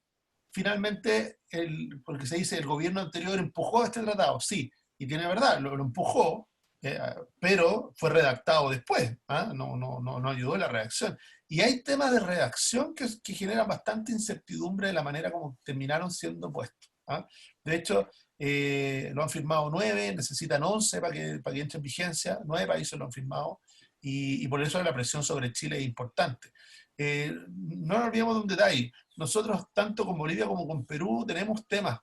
finalmente, porque se dice el gobierno anterior empujó este tratado, sí, y tiene verdad, lo empujó, pero fue redactado después, ¿ah? No ayudó en la redacción. Y hay temas de redacción que generan bastante incertidumbre de la manera como terminaron siendo puestos. ¿Ah? De hecho, lo han firmado 9, necesitan 11 para que entre en vigencia, 9 países lo han firmado, y por eso la presión sobre Chile es importante. No nos olvidemos de un detalle, nosotros tanto con Bolivia como con Perú tenemos temas,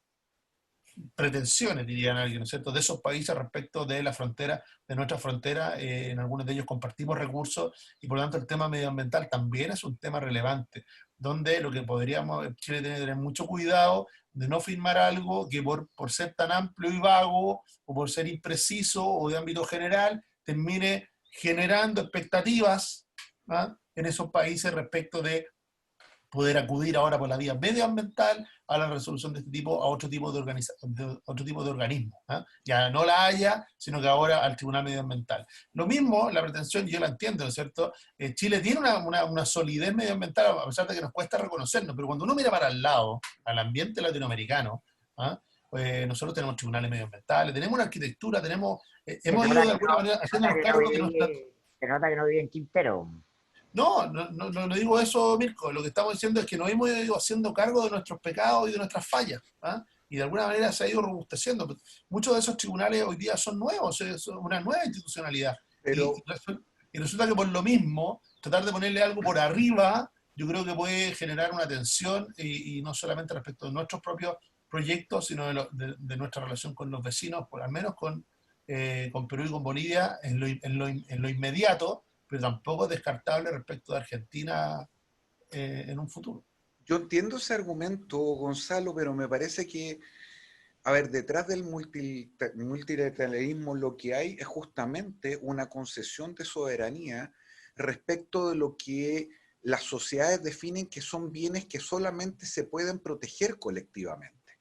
pretensiones, dirían alguien, ¿no es cierto?, de esos países respecto de la frontera, de nuestra frontera, en algunos de ellos compartimos recursos y por lo tanto el tema medioambiental también es un tema relevante, donde lo que podríamos, Chile tiene que tener mucho cuidado de no firmar algo que por ser tan amplio y vago o por ser impreciso o de ámbito general termine generando expectativas, ¿ah?, en esos países respecto de poder acudir ahora por la vía medioambiental a la resolución de este tipo, a otro tipo de organismo. ¿Eh? Ya no la haya, sino que ahora al Tribunal Medioambiental. Lo mismo, la pretensión, yo la entiendo, ¿no es cierto? Chile tiene una solidez medioambiental, a pesar de que nos cuesta reconocernos, pero cuando uno mira para el lado, al ambiente latinoamericano, ¿ah? Nosotros tenemos tribunales medioambientales, tenemos una arquitectura, hemos ido de alguna manera haciéndonos cargo de nuestra... Se nota que no vive en Quintero. No digo eso, Mirko. Lo que estamos diciendo es que nos hemos ido haciendo cargo de nuestros pecados y de nuestras fallas. ¿Ah? Y de alguna manera se ha ido robusteciendo. Muchos de esos tribunales hoy día son nuevos, son una nueva institucionalidad. Pero... Y resulta que por lo mismo, tratar de ponerle algo por arriba, yo creo que puede generar una tensión, y no solamente respecto de nuestros propios proyectos, sino de nuestra relación con los vecinos, por al menos con Perú y con Bolivia, en lo inmediato, pero tampoco es descartable respecto de Argentina en un futuro. Yo entiendo ese argumento, Gonzalo, pero me parece que, a ver, detrás del multilateralismo lo que hay es justamente una concesión de soberanía respecto de lo que las sociedades definen que son bienes que solamente se pueden proteger colectivamente.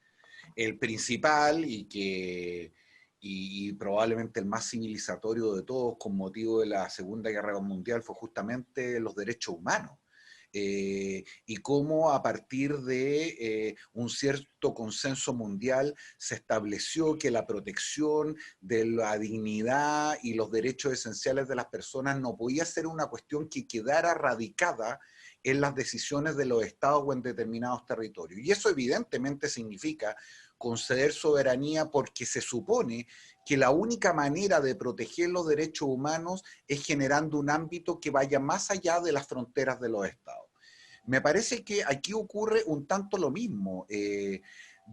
El principal y probablemente el más civilizatorio de todos con motivo de la Segunda Guerra Mundial fue justamente los derechos humanos. Y cómo a partir de un cierto consenso mundial se estableció que la protección de la dignidad y los derechos esenciales de las personas no podía ser una cuestión que quedara radicada en las decisiones de los estados o en determinados territorios. Y eso evidentemente significa conceder soberanía porque se supone que la única manera de proteger los derechos humanos es generando un ámbito que vaya más allá de las fronteras de los estados. Me parece que aquí ocurre un tanto lo mismo.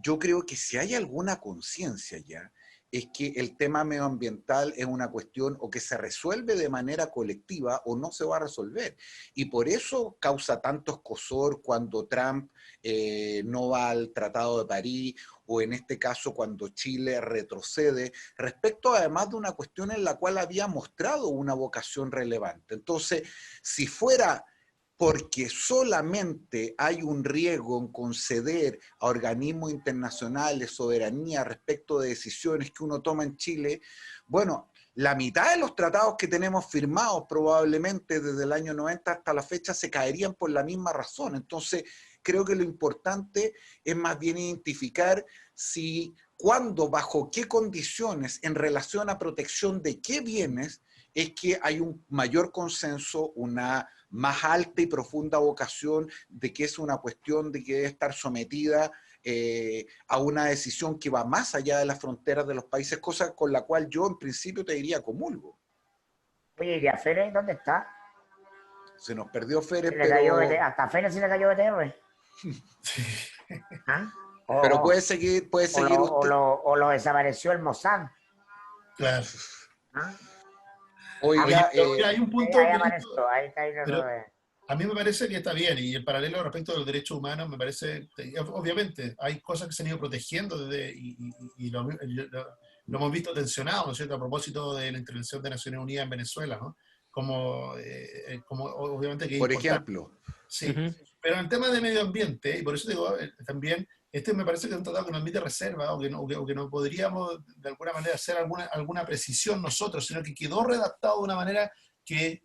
Yo creo que si hay alguna conciencia ya, es que el tema medioambiental es una cuestión o que se resuelve de manera colectiva o no se va a resolver. Y por eso causa tanto escozor cuando Trump no va al Tratado de París, o en este caso cuando Chile retrocede, respecto además de una cuestión en la cual había mostrado una vocación relevante. Entonces, si fuera porque solamente hay un riesgo en conceder a organismos internacionales soberanía respecto de decisiones que uno toma en Chile, bueno, la mitad de los tratados que tenemos firmados probablemente desde el año 90 hasta la fecha se caerían por la misma razón. Entonces, creo que lo importante es más bien identificar si, cuándo, bajo qué condiciones, en relación a protección de qué bienes, es que hay un mayor consenso, una más alta y profunda vocación de que es una cuestión de que debe estar sometida a una decisión que va más allá de las fronteras de los países, cosa con la cual yo en principio te diría comulgo. Oye, ¿y a Fere dónde está? Se nos perdió Fere, Hasta Fere se le cayó BTR. ¿Ah? Pero puede seguir usted. O lo desapareció el Mossad. Claro. ¿Ah? Oiga, hay un punto. Ahí está, pero a mí me parece que está bien, y el paralelo respecto de los derechos humanos me parece, obviamente, hay cosas que se han ido protegiendo y lo hemos visto tensionado, ¿no es cierto?, a propósito de la intervención de Naciones Unidas en Venezuela, ¿no? Como obviamente que por ejemplo. Sí, pero en el tema de medio ambiente, y por eso digo, también, me parece que es un tratado que no admite reserva, o que no podríamos de alguna manera hacer alguna precisión nosotros, sino que quedó redactado de una manera que,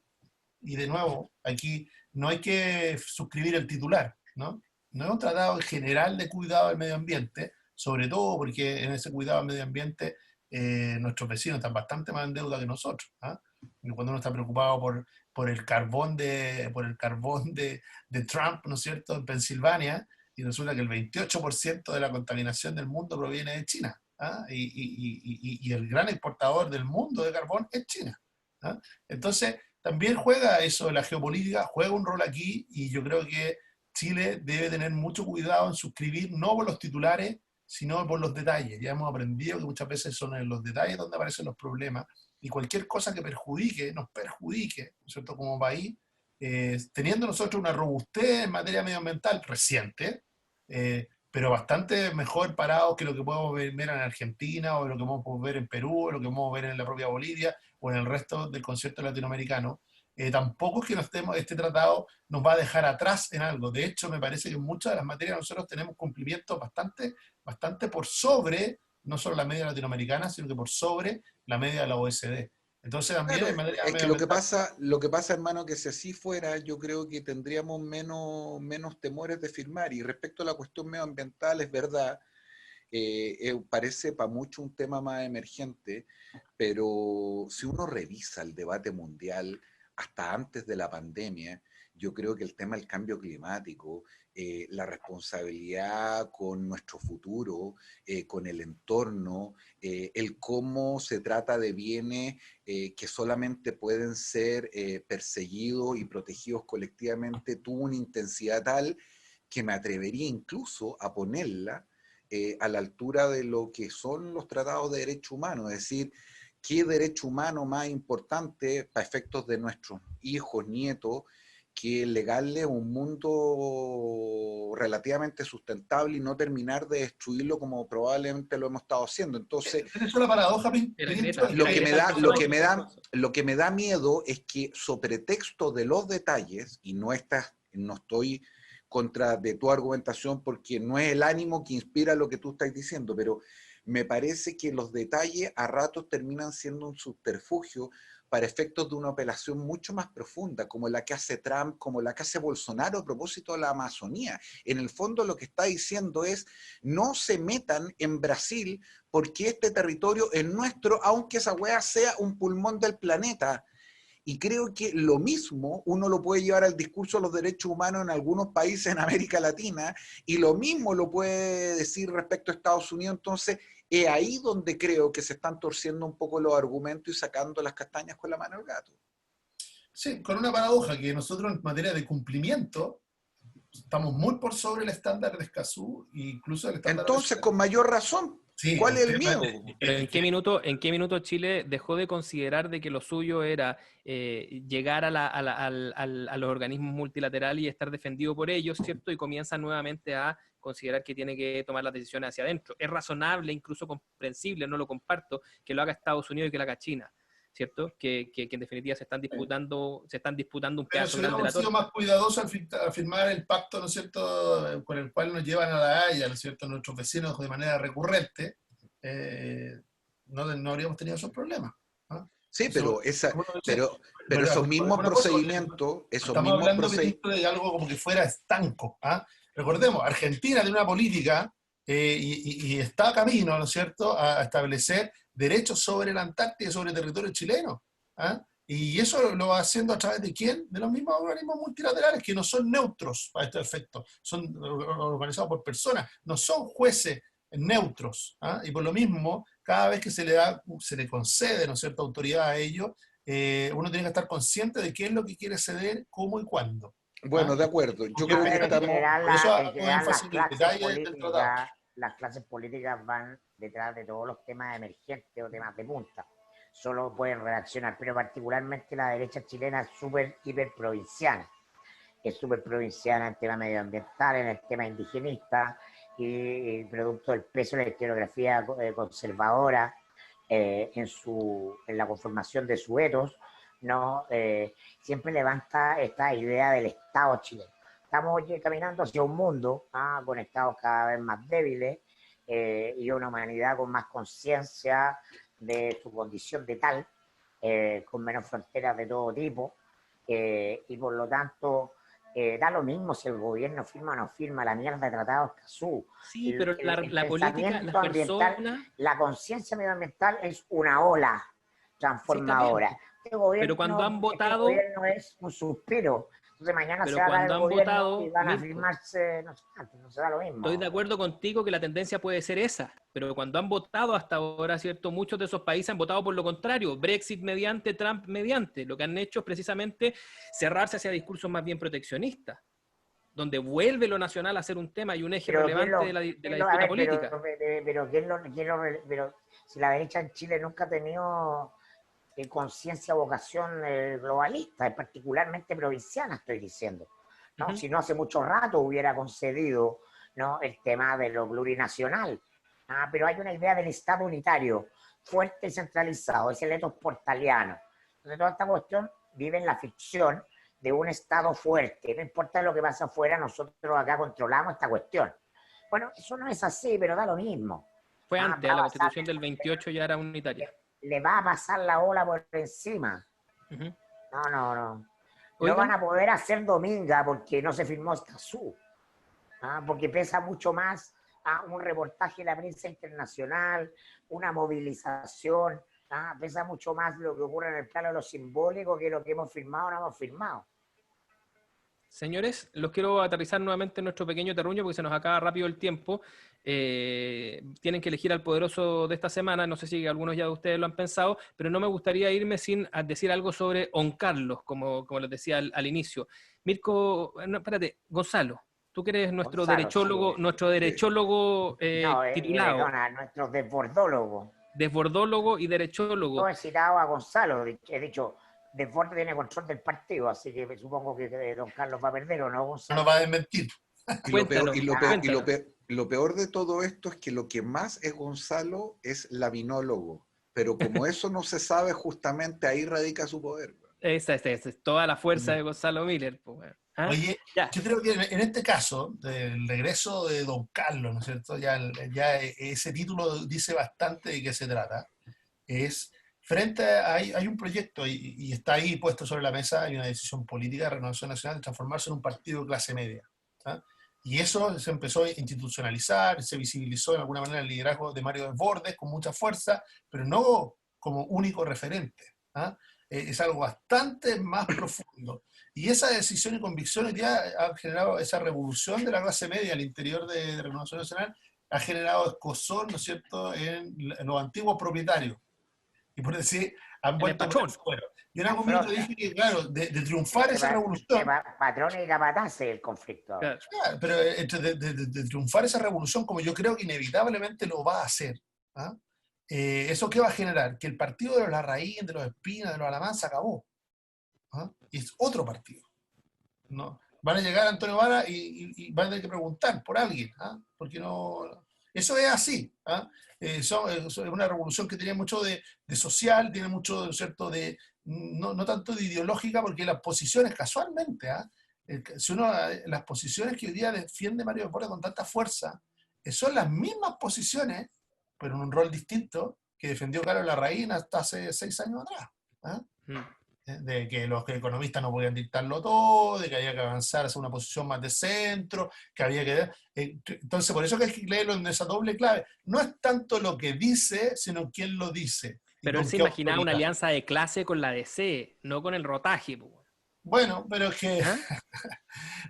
y de nuevo, aquí no hay que suscribir el titular, ¿no? No es un tratado general de cuidado del medio ambiente, sobre todo porque en ese cuidado del medio ambiente nuestros vecinos están bastante más en deuda que nosotros, ¿ah? Y cuando uno está preocupado por el carbón de Trump, ¿no es cierto?, en Pensilvania, y resulta que el 28% de la contaminación del mundo proviene de China, ¿ah? Y el gran exportador del mundo de carbón es China, ¿ah? Entonces, también juega eso, la geopolítica juega un rol aquí, y yo creo que Chile debe tener mucho cuidado en suscribir, no por los titulares, sino por los detalles. Ya hemos aprendido que muchas veces son en los detalles donde aparecen los problemas, y cualquier cosa que nos perjudique, ¿no es cierto?, como país, teniendo nosotros una robustez en materia medioambiental reciente, pero bastante mejor parado que lo que podemos ver en Argentina, o lo que podemos ver en Perú, o lo que podemos ver en la propia Bolivia, o en el resto del concierto latinoamericano. Tampoco es que este tratado nos va a dejar atrás en algo. De hecho, me parece que en muchas de las materias nosotros tenemos cumplimiento bastante por sobre, no solo la media latinoamericana, sino que por sobre la media de la OECD. Entonces también claro, en materia es que lo que pasa, hermano, que si así fuera, yo creo que tendríamos menos temores de firmar. Y respecto a la cuestión medioambiental, es verdad, parece para mucho un tema más emergente, pero si uno revisa el debate mundial hasta antes de la pandemia, yo creo que el tema del cambio climático, la responsabilidad con nuestro futuro, con el entorno, el cómo se trata de bienes que solamente pueden ser perseguidos y protegidos colectivamente, tuvo una intensidad tal que me atrevería incluso a ponerla a la altura de lo que son los tratados de derechos humanos, es decir, ¿qué derecho humano más importante para efectos de nuestros hijos, nietos, que legarle un mundo relativamente sustentable y no terminar de destruirlo como probablemente lo hemos estado haciendo? Entonces, esa es la paradoja. Lo que me da miedo es que, sobre texto de los detalles, y no estoy contra de tu argumentación porque no es el ánimo que inspira lo que tú estás diciendo, pero me parece que los detalles a ratos terminan siendo un subterfugio para efectos de una operación mucho más profunda, como la que hace Trump, como la que hace Bolsonaro a propósito de la Amazonía. En el fondo lo que está diciendo es, no se metan en Brasil porque este territorio es nuestro, aunque esa wea sea un pulmón del planeta. Y creo que lo mismo uno lo puede llevar al discurso de los derechos humanos en algunos países en América Latina, y lo mismo lo puede decir respecto a Estados Unidos. Entonces, es ahí donde creo que se están torciendo un poco los argumentos y sacando las castañas con la mano al gato. Sí, con una paradoja, que nosotros en materia de cumplimiento estamos muy por sobre el estándar de Escazú, incluso el estándar. Entonces, con mayor razón. Sí, ¿Cuál es el tema miedo? Pero ¿en qué minuto Chile dejó de considerar de que lo suyo era llegar a los organismos multilaterales y estar defendido por ellos, ¿cierto? Y comienza nuevamente a considerar que tiene que tomar las decisiones hacia adentro. Es razonable, incluso comprensible, no lo comparto, que lo haga Estados Unidos y que lo haga China, ¿cierto? Que en definitiva se están disputando un Pero pedazo si grande de la hubiéramos sido torta. más cuidadosos al firmar el pacto, ¿no es cierto?, con el cual nos llevan a la Haya, ¿no es cierto?, nuestros vecinos de manera recurrente, no habríamos tenido esos problemas. ¿Ah? Sí, Eso, como uno dice, pero esos mismos una cosa, estamos hablando, ministro, de algo como que fuera estanco. ¿Ah? Recordemos, Argentina tiene una política y está a camino, ¿no es cierto?, a establecer derechos sobre la Antártida y sobre el territorio chileno. ¿Ah? Y eso lo va haciendo a través de quién? De los mismos organismos multilaterales que no son neutros para este efecto, son organizados por personas, no son jueces neutros. ¿Ah? Y por lo mismo, cada vez que se le concede, ¿no es cierto?, autoridad a ellos, uno tiene que estar consciente de qué es lo que quiere ceder, cómo y cuándo. ¿Ah? Bueno, de acuerdo. Yo Porque creo que En estamos... general, por eso en hago general énfasis en el detalle del tratado. las clases políticas van detrás de todos los temas emergentes o temas de punta. Solo pueden reaccionar, pero particularmente la derecha chilena es súper hiperprovinciana. Es súper provinciana en el tema medioambiental, en el tema indigenista, y producto del peso de la historiografía conservadora en la conformación de su etos, ¿no? Siempre levanta esta idea del Estado chileno. Estamos caminando hacia un mundo con estados cada vez más débiles y una humanidad con más conciencia de su condición de tal, con menos fronteras de todo tipo, y por lo tanto da lo mismo si el gobierno firma o no firma la mierda de tratados Escazú. Sí, pero la política, las ambiental, personas... la conciencia medioambiental es una ola Sí, está bien. transformadora. Pero cuando han Este votado... gobierno es un suspiro. Entonces mañana se Pero va a caer cuando el han gobierno y votado, van a Mirko, firmarse, no sé, no se da lo mismo. estoy de acuerdo contigo que la tendencia puede ser esa, pero cuando han votado hasta ahora, ¿cierto? Muchos de esos países han votado por lo contrario, Brexit mediante, Trump mediante. Lo que han hecho es precisamente cerrarse hacia discursos más bien proteccionistas, donde vuelve lo nacional a ser un tema y un eje relevante de la disputa política. Pero si la derecha en Chile nunca ha tenido conciencia, vocación globalista, particularmente provinciana, estoy diciendo. ¿No? Si no hace mucho rato hubiera concedido, ¿no?, el tema de lo plurinacional. Pero hay una idea del Estado unitario, fuerte y centralizado, es el etos portaliano. Entonces toda esta cuestión vive en la ficción de un Estado fuerte. No importa lo que pasa afuera, nosotros acá controlamos esta cuestión. Bueno, eso no es así, pero da lo mismo. Fue antes, la Constitución del 28 ya era unitaria. Le va a pasar la ola por encima. No van a poder hacer dominga porque no se firmó Escazú. Porque pesa mucho más un reportaje de la prensa internacional, una movilización, pesa mucho más lo que ocurre en el plano de lo simbólico que lo que hemos firmado o no hemos firmado. Señores, los quiero aterrizar nuevamente en nuestro pequeño terruño porque se nos acaba rápido el tiempo. Tienen que elegir al poderoso de esta semana, no sé si algunos ya de ustedes lo han pensado, pero no me gustaría irme sin decir algo sobre Don Carlos, como les decía al inicio. Mirko, no, espérate, Gonzalo, tú que eres nuestro derechólogo, sí, nuestro derechólogo titulado. Perdona, nuestro desbordólogo. Desbordólogo y derechólogo. No he citado a Gonzalo, he dicho... Desborde tiene control del partido, así que supongo que don Carlos va a perder, ¿o no, Gonzalo? No va a desmentir. Lo peor de todo esto es que lo que más es Gonzalo es laminólogo, pero como eso no se sabe, justamente ahí radica su poder. Esa es toda la fuerza de Gonzalo Miller. Oye, yo creo que en este caso, del regreso de don Carlos, ¿no es cierto? Ya ese título dice bastante de qué se trata. Hay un proyecto y está ahí puesto sobre la mesa, hay una decisión política de Renovación Nacional de transformarse en un partido de clase media. Y eso se empezó a institucionalizar, se visibilizó de alguna manera el liderazgo de Mario Desbordes con mucha fuerza, pero no como único referente. Es algo bastante más profundo. Y esa decisión y convicción ya ha generado esa revolución de la clase media al interior de Renovación Nacional, ha generado escozor, ¿no es cierto?, en los antiguos propietarios. Y por decir, han vuelto con el fuero. Yo en algún momento dije que, claro, de triunfar esa revolución... Patrones y capataces el conflicto. Claro, pero de triunfar esa revolución, como yo creo que inevitablemente lo va a hacer, ¿ah? ¿Eso qué va a generar? Que el partido de los Larraín, de los Espinas, de los Alamán se acabó. ¿Ah? Y es otro partido. ¿No? Van a llegar a Antonio Vara y van a tener que preguntar por alguien, ¿ah? Porque no... Eso es así, ¿ah? Es una revolución que tiene mucho de social, tiene mucho, ¿cierto?, de no tanto de ideológica, porque las posiciones, casualmente, ¿ah? Las posiciones que hoy día defiende Mario Desbordes con tanta fuerza, son las mismas posiciones, pero en un rol distinto, que defendió Carlos Larraín hasta hace 6 años atrás. ¿Ah? De que los economistas no podían dictarlo todo, de que había que avanzar hacia una posición más de centro, que había que... entonces, por eso que hay que leerlo en esa doble clave. No es tanto lo que dice, sino quién lo dice. Pero él se imaginaba una alianza de clase con la DC, no con el rotaje. Bueno, pero es que... ¿Ah?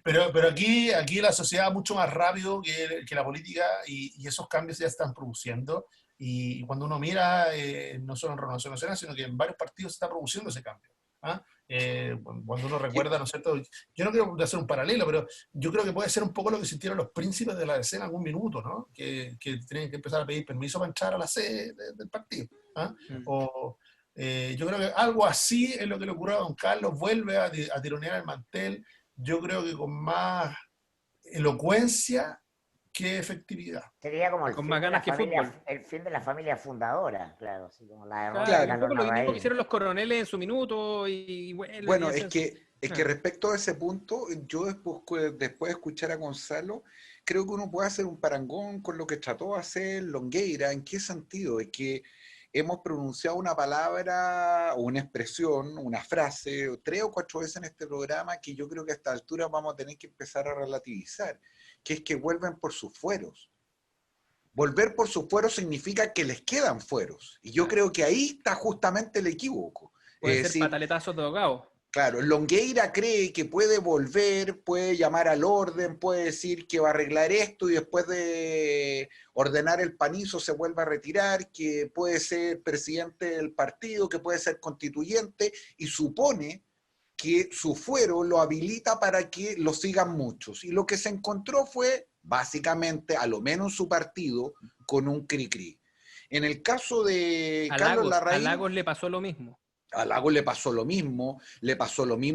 pero aquí la sociedad va mucho más rápido que la política y esos cambios ya se están produciendo. Y cuando uno mira, no solo en Renovación Nacional, sino que en varios partidos se está produciendo ese cambio. ¿Ah? Cuando uno recuerda, ¿no es cierto? Yo no quiero hacer un paralelo, pero yo creo que puede ser un poco lo que sintieron los príncipes de la DC en algún minuto, ¿no? Que tienen que empezar a pedir permiso para entrar a la sede del partido. ¿Ah? Yo creo que algo así es lo que le ocurrió a don Carlos, vuelve a tironear el mantel, yo creo que con más elocuencia que efectividad. Sería como el fin de la familia fundadora, claro. Así como la claro, lo mismo que hicieron los coroneles en su minuto. Bueno, es que respecto a ese punto, yo después de escuchar a Gonzalo, creo que uno puede hacer un parangón con lo que trató de hacer Longueira. ¿En qué sentido? Es que hemos pronunciado una palabra, una expresión, una frase, 3 o 4 veces en este programa que yo creo que a esta altura vamos a tener que empezar a relativizar, que es que vuelven por sus fueros. Volver por sus fueros significa que les quedan fueros. Y yo creo que ahí está justamente el equívoco. Puede ser pataletazo de ahogado. Claro, Longueira cree que puede volver, puede llamar al orden, puede decir que va a arreglar esto y después de ordenar el panizo se vuelve a retirar, que puede ser presidente del partido, que puede ser constituyente y supone que su fuero lo habilita para que lo sigan muchos. Y lo que se encontró fue, básicamente, a lo menos en su partido, con un cri-cri. En el caso de Carlos Larraín... A Lagos le pasó lo mismo. A Lagos le pasó lo mismo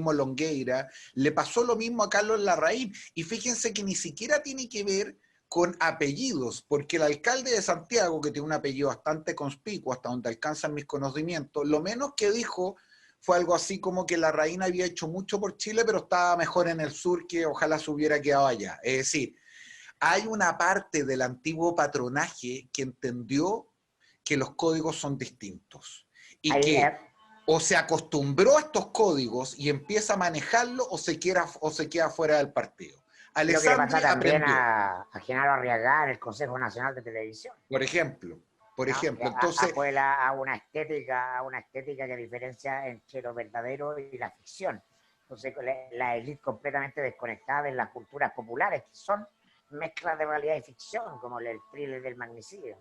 a Longueira, le pasó lo mismo a Carlos Larraín. Y fíjense que ni siquiera tiene que ver con apellidos, porque el alcalde de Santiago, que tiene un apellido bastante conspicuo, hasta donde alcanzan mis conocimientos, lo menos que dijo fue algo así como que Larraín había hecho mucho por Chile, pero estaba mejor en el sur, que ojalá se hubiera quedado allá. Es decir, hay una parte del antiguo patronaje que entendió que los códigos son distintos y que o se acostumbró a estos códigos y empieza a manejarlo o se queda fuera del partido. Alessandri lo que le pasa también a Genaro Arriagada en el Consejo Nacional de Televisión. Por ejemplo. Entonces, a una estética que diferencia entre lo verdadero y la ficción. Entonces, la élite completamente desconectada de las culturas populares, que son mezclas de realidad y ficción, como el thriller del magnicidio.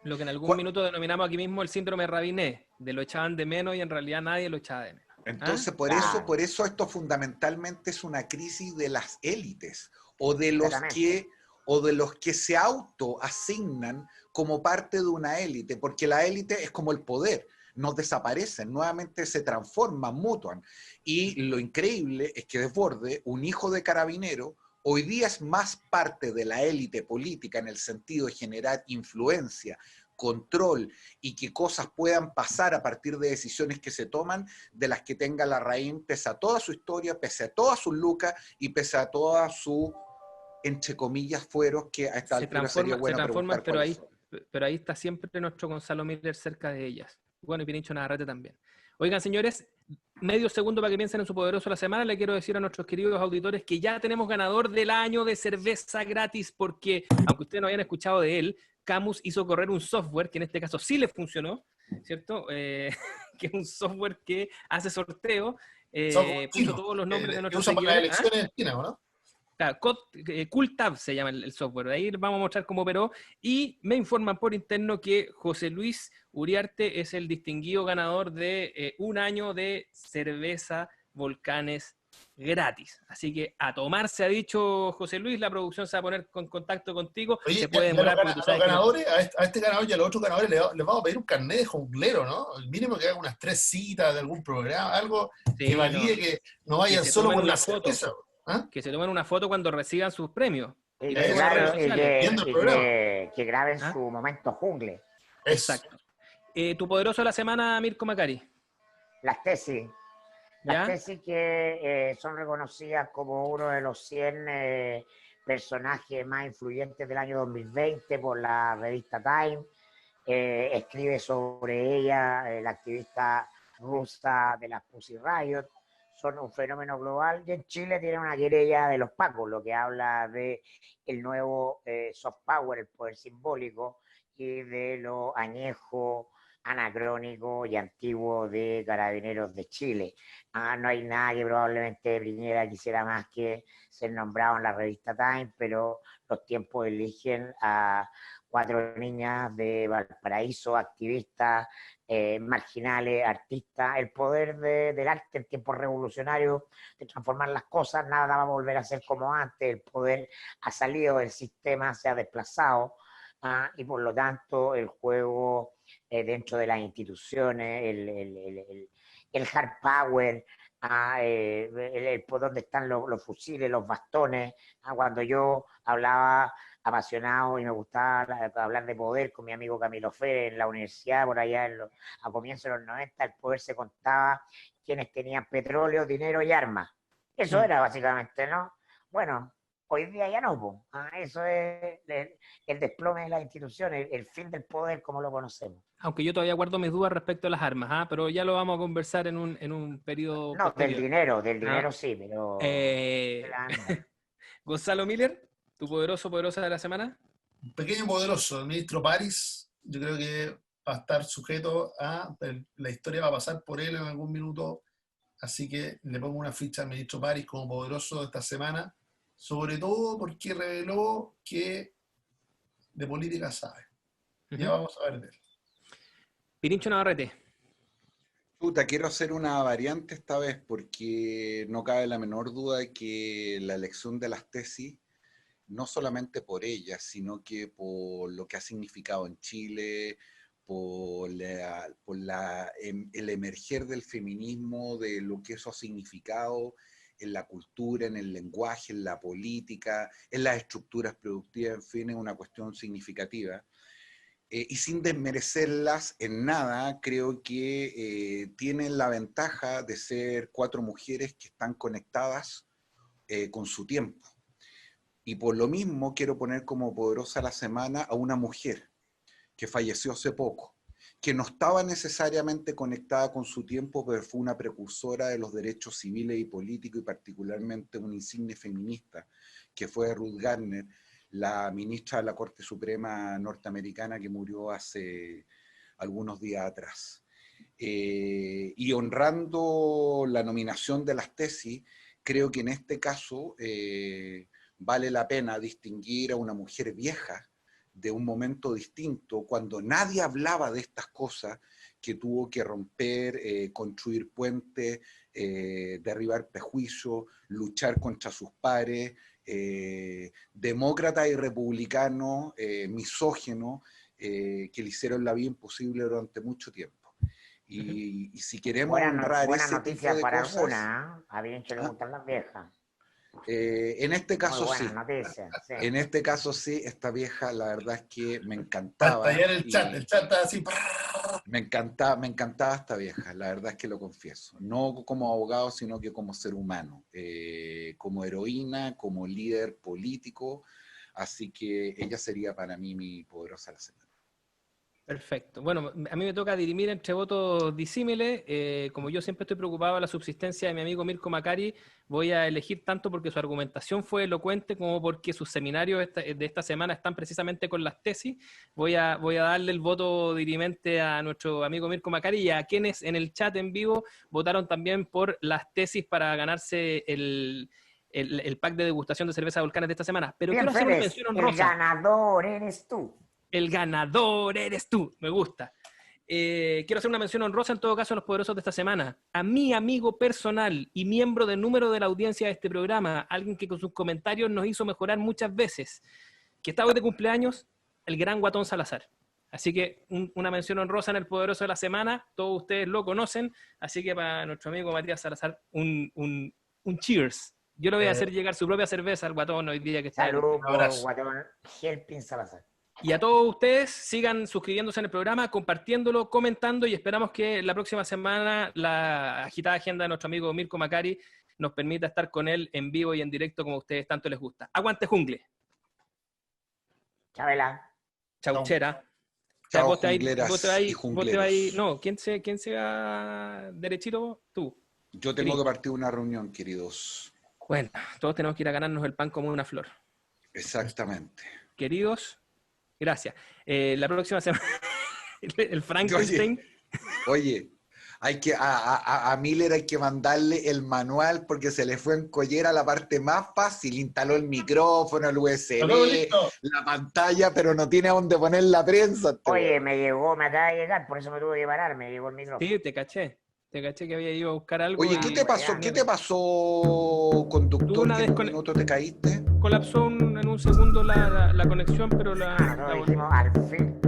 Lo que en algún minuto denominamos aquí mismo el síndrome Rabinet, de lo echaban de menos y en realidad nadie lo echaba de menos. Entonces, por eso esto fundamentalmente es una crisis de las élites, o de los que se autoasignan como parte de una élite, porque la élite es como el poder, no desaparecen, nuevamente se transforman, mutuan. Y lo increíble es que Desbordes, un hijo de carabinero, hoy día es más parte de la élite política en el sentido de generar influencia, control y que cosas puedan pasar a partir de decisiones que se toman, de las que tenga Larraín, pese a toda su historia, pese a todas sus lucas y pese a toda su, entre comillas, fueros, que a esta altura sería bueno preguntar cuáles son. Pero ahí está siempre nuestro Gonzalo Miller cerca de ellas. Bueno, y Pinicho Navarrete también. Oigan, señores, medio segundo para que piensen en su poderoso la semana. Le quiero decir a nuestros queridos auditores que ya tenemos ganador del año de cerveza gratis, porque, aunque ustedes no hayan escuchado de él, Camus hizo correr un software que en este caso sí le funcionó, ¿cierto? Que es un software que hace sorteo. Puso todos los nombres de nuestros seguidores. Para las elecciones en China, ¿no? Claro, Cool Tab se llama el software. Ahí vamos a mostrar cómo operó. Y me informan por interno que José Luis Uriarte es el distinguido ganador de un año de cerveza Volcanes gratis. Así que a tomar, se ha dicho José Luis, la producción se va a poner en contacto contigo. Oye, Se puede demorar porque tú a los sabes que ganadores, a este ganador y a los otros ganadores les vamos a pedir un carnet de jonglero, ¿no? El mínimo que hagan unas 3 citas de algún programa, algo que valide que no vayan solo por la cerveza. ¿Ah? Que se tomen una foto cuando reciban sus premios. Y la suban a redes sociales. que graben su momento jungle. Exacto. Tu poderoso de la semana, Mirko Macari. Las tesis. Las tesis que son reconocidas como uno de los 100 personajes más influyentes del año 2020 por la revista Time. Escribe sobre ella la activista rusa de las Pussy Riot. Son un fenómeno global y en Chile tiene una querella de los pacos, lo que habla de el nuevo soft power, el poder simbólico, y de lo añejo, anacrónico y antiguo de Carabineros de Chile. No hay nada que probablemente Piñera quisiera más que ser nombrado en la revista Time, pero los tiempos eligen a 4 niñas de Valparaíso, activistas, marginales, artistas. El poder del arte en tiempos revolucionarios de transformar las cosas, nada va a volver a ser como antes. El poder ha salido del sistema, se ha desplazado, y por lo tanto el juego dentro de las instituciones, el hard power, donde están los fusiles, los bastones. Cuando yo hablaba apasionado y me gustaba hablar de poder con mi amigo Camilo Férez en la universidad, por allá a comienzos de los 90, el poder se contaba quienes tenían petróleo, dinero y armas. Eso era básicamente, ¿no? Bueno, hoy día ya no, eso es el desplome de las instituciones, el fin del poder como lo conocemos. Aunque yo todavía guardo mis dudas respecto a las armas, pero ya lo vamos a conversar en un periodo No, posterior. del dinero sí, pero... Gonzalo Miller, tu poderosa de la semana. Un pequeño poderoso, el ministro París, yo creo que va a estar sujeto a... La historia va a pasar por él en algún minuto, así que le pongo una ficha al ministro París como poderoso de esta semana, sobre todo porque reveló que de política sabe. Ya vamos a ver de él. Pirincho Navarrete. Quiero hacer una variante esta vez porque no cabe la menor duda de que la elección de las tesis, no solamente por ellas, sino que por lo que ha significado en Chile, por el emerger del feminismo, de lo que eso ha significado en la cultura, en el lenguaje, en la política, en las estructuras productivas, en fin, es una cuestión significativa. Y sin desmerecerlas en nada, creo que tienen la ventaja de ser 4 mujeres que están conectadas con su tiempo. Y por lo mismo quiero poner como poderosa la semana a una mujer que falleció hace poco, que no estaba necesariamente conectada con su tiempo, pero fue una precursora de los derechos civiles y políticos, y particularmente una insigne feminista, que fue Ruth Gardner, la ministra de la Corte Suprema norteamericana que murió hace algunos días atrás. Y honrando la nominación de las tesis, creo que en este caso vale la pena distinguir a una mujer vieja de un momento distinto, cuando nadie hablaba de estas cosas, que tuvo que romper, construir puentes, derribar prejuicios, luchar contra sus pares, demócrata y republicano, misógeno, que le hicieron la vida imposible durante mucho tiempo. Y si queremos honrar ese tipo de para cosas... Alguna, a bien que le gustan las viejas. En este caso sí. Noticia, sí. En este caso sí, esta vieja la verdad es que me encantaba. Hasta allá en el chat está así. Me encantaba esta vieja, la verdad es que lo confieso. No como abogado, sino que como ser humano, como heroína, como líder político. Así que ella sería para mí mi poderosa la semana. Perfecto. Bueno, a mí me toca dirimir entre votos disímiles. Como yo siempre estoy preocupado de la subsistencia de mi amigo Mirko Macari, voy a elegir tanto porque su argumentación fue elocuente como porque sus seminarios de esta semana están precisamente con las tesis. Voy a darle el voto dirimente a nuestro amigo Mirko Macari y a quienes en el chat en vivo votaron también por las tesis para ganarse el pack de degustación de cerveza Volcanes de esta semana. Pero Bien, quiero hacer una Félix, mención el honrosa. ganador eres tú. El ganador eres tú. Me gusta. Quiero hacer una mención honrosa en todo caso a los poderosos de esta semana. A mi amigo personal y miembro de número de la audiencia de este programa, alguien que con sus comentarios nos hizo mejorar muchas veces, que está hoy de cumpleaños, el gran Guatón Salazar. Así que una mención honrosa en el poderoso de la semana. Todos ustedes lo conocen. Así que para nuestro amigo Matías Salazar, un cheers. Yo le voy a hacer llegar su propia cerveza al Guatón hoy día que está. Salud, abrazo. Guatón Helping Salazar. Y a todos ustedes, sigan suscribiéndose en el programa, compartiéndolo, comentando, y esperamos que la próxima semana la agitada agenda de nuestro amigo Mirko Macari nos permita estar con él en vivo y en directo como a ustedes tanto les gusta. ¡Aguante jungle! Chabela. Chauchera. Chao, Vos te jungleras vos te vas- y vos te vas- jungleros. No, ¿quién se va derechito? Tú. Yo tengo que partir una reunión, queridos. Bueno, todos tenemos que ir a ganarnos el pan como una flor. Exactamente. Queridos, gracias. La próxima semana, el Frankenstein. Oye, a Miller hay que mandarle el manual porque se le fue en collera la parte más fácil. Instaló el micrófono, el Todo USB, listo. la pantalla, pero no tiene a dónde poner la prensa. este Oye, weón. me acaba de llegar, por eso me tuve que parar, me llegó el micrófono. Sí, te caché. Te caché que había ido a buscar algo. Oye, y ¿qué te pasó? ¿Qué te pasó, conductor? Tuve una ¿Que en un descone- minuto te caíste? colapsó en un segundo la conexión, pero Nosotros dijimos al fin.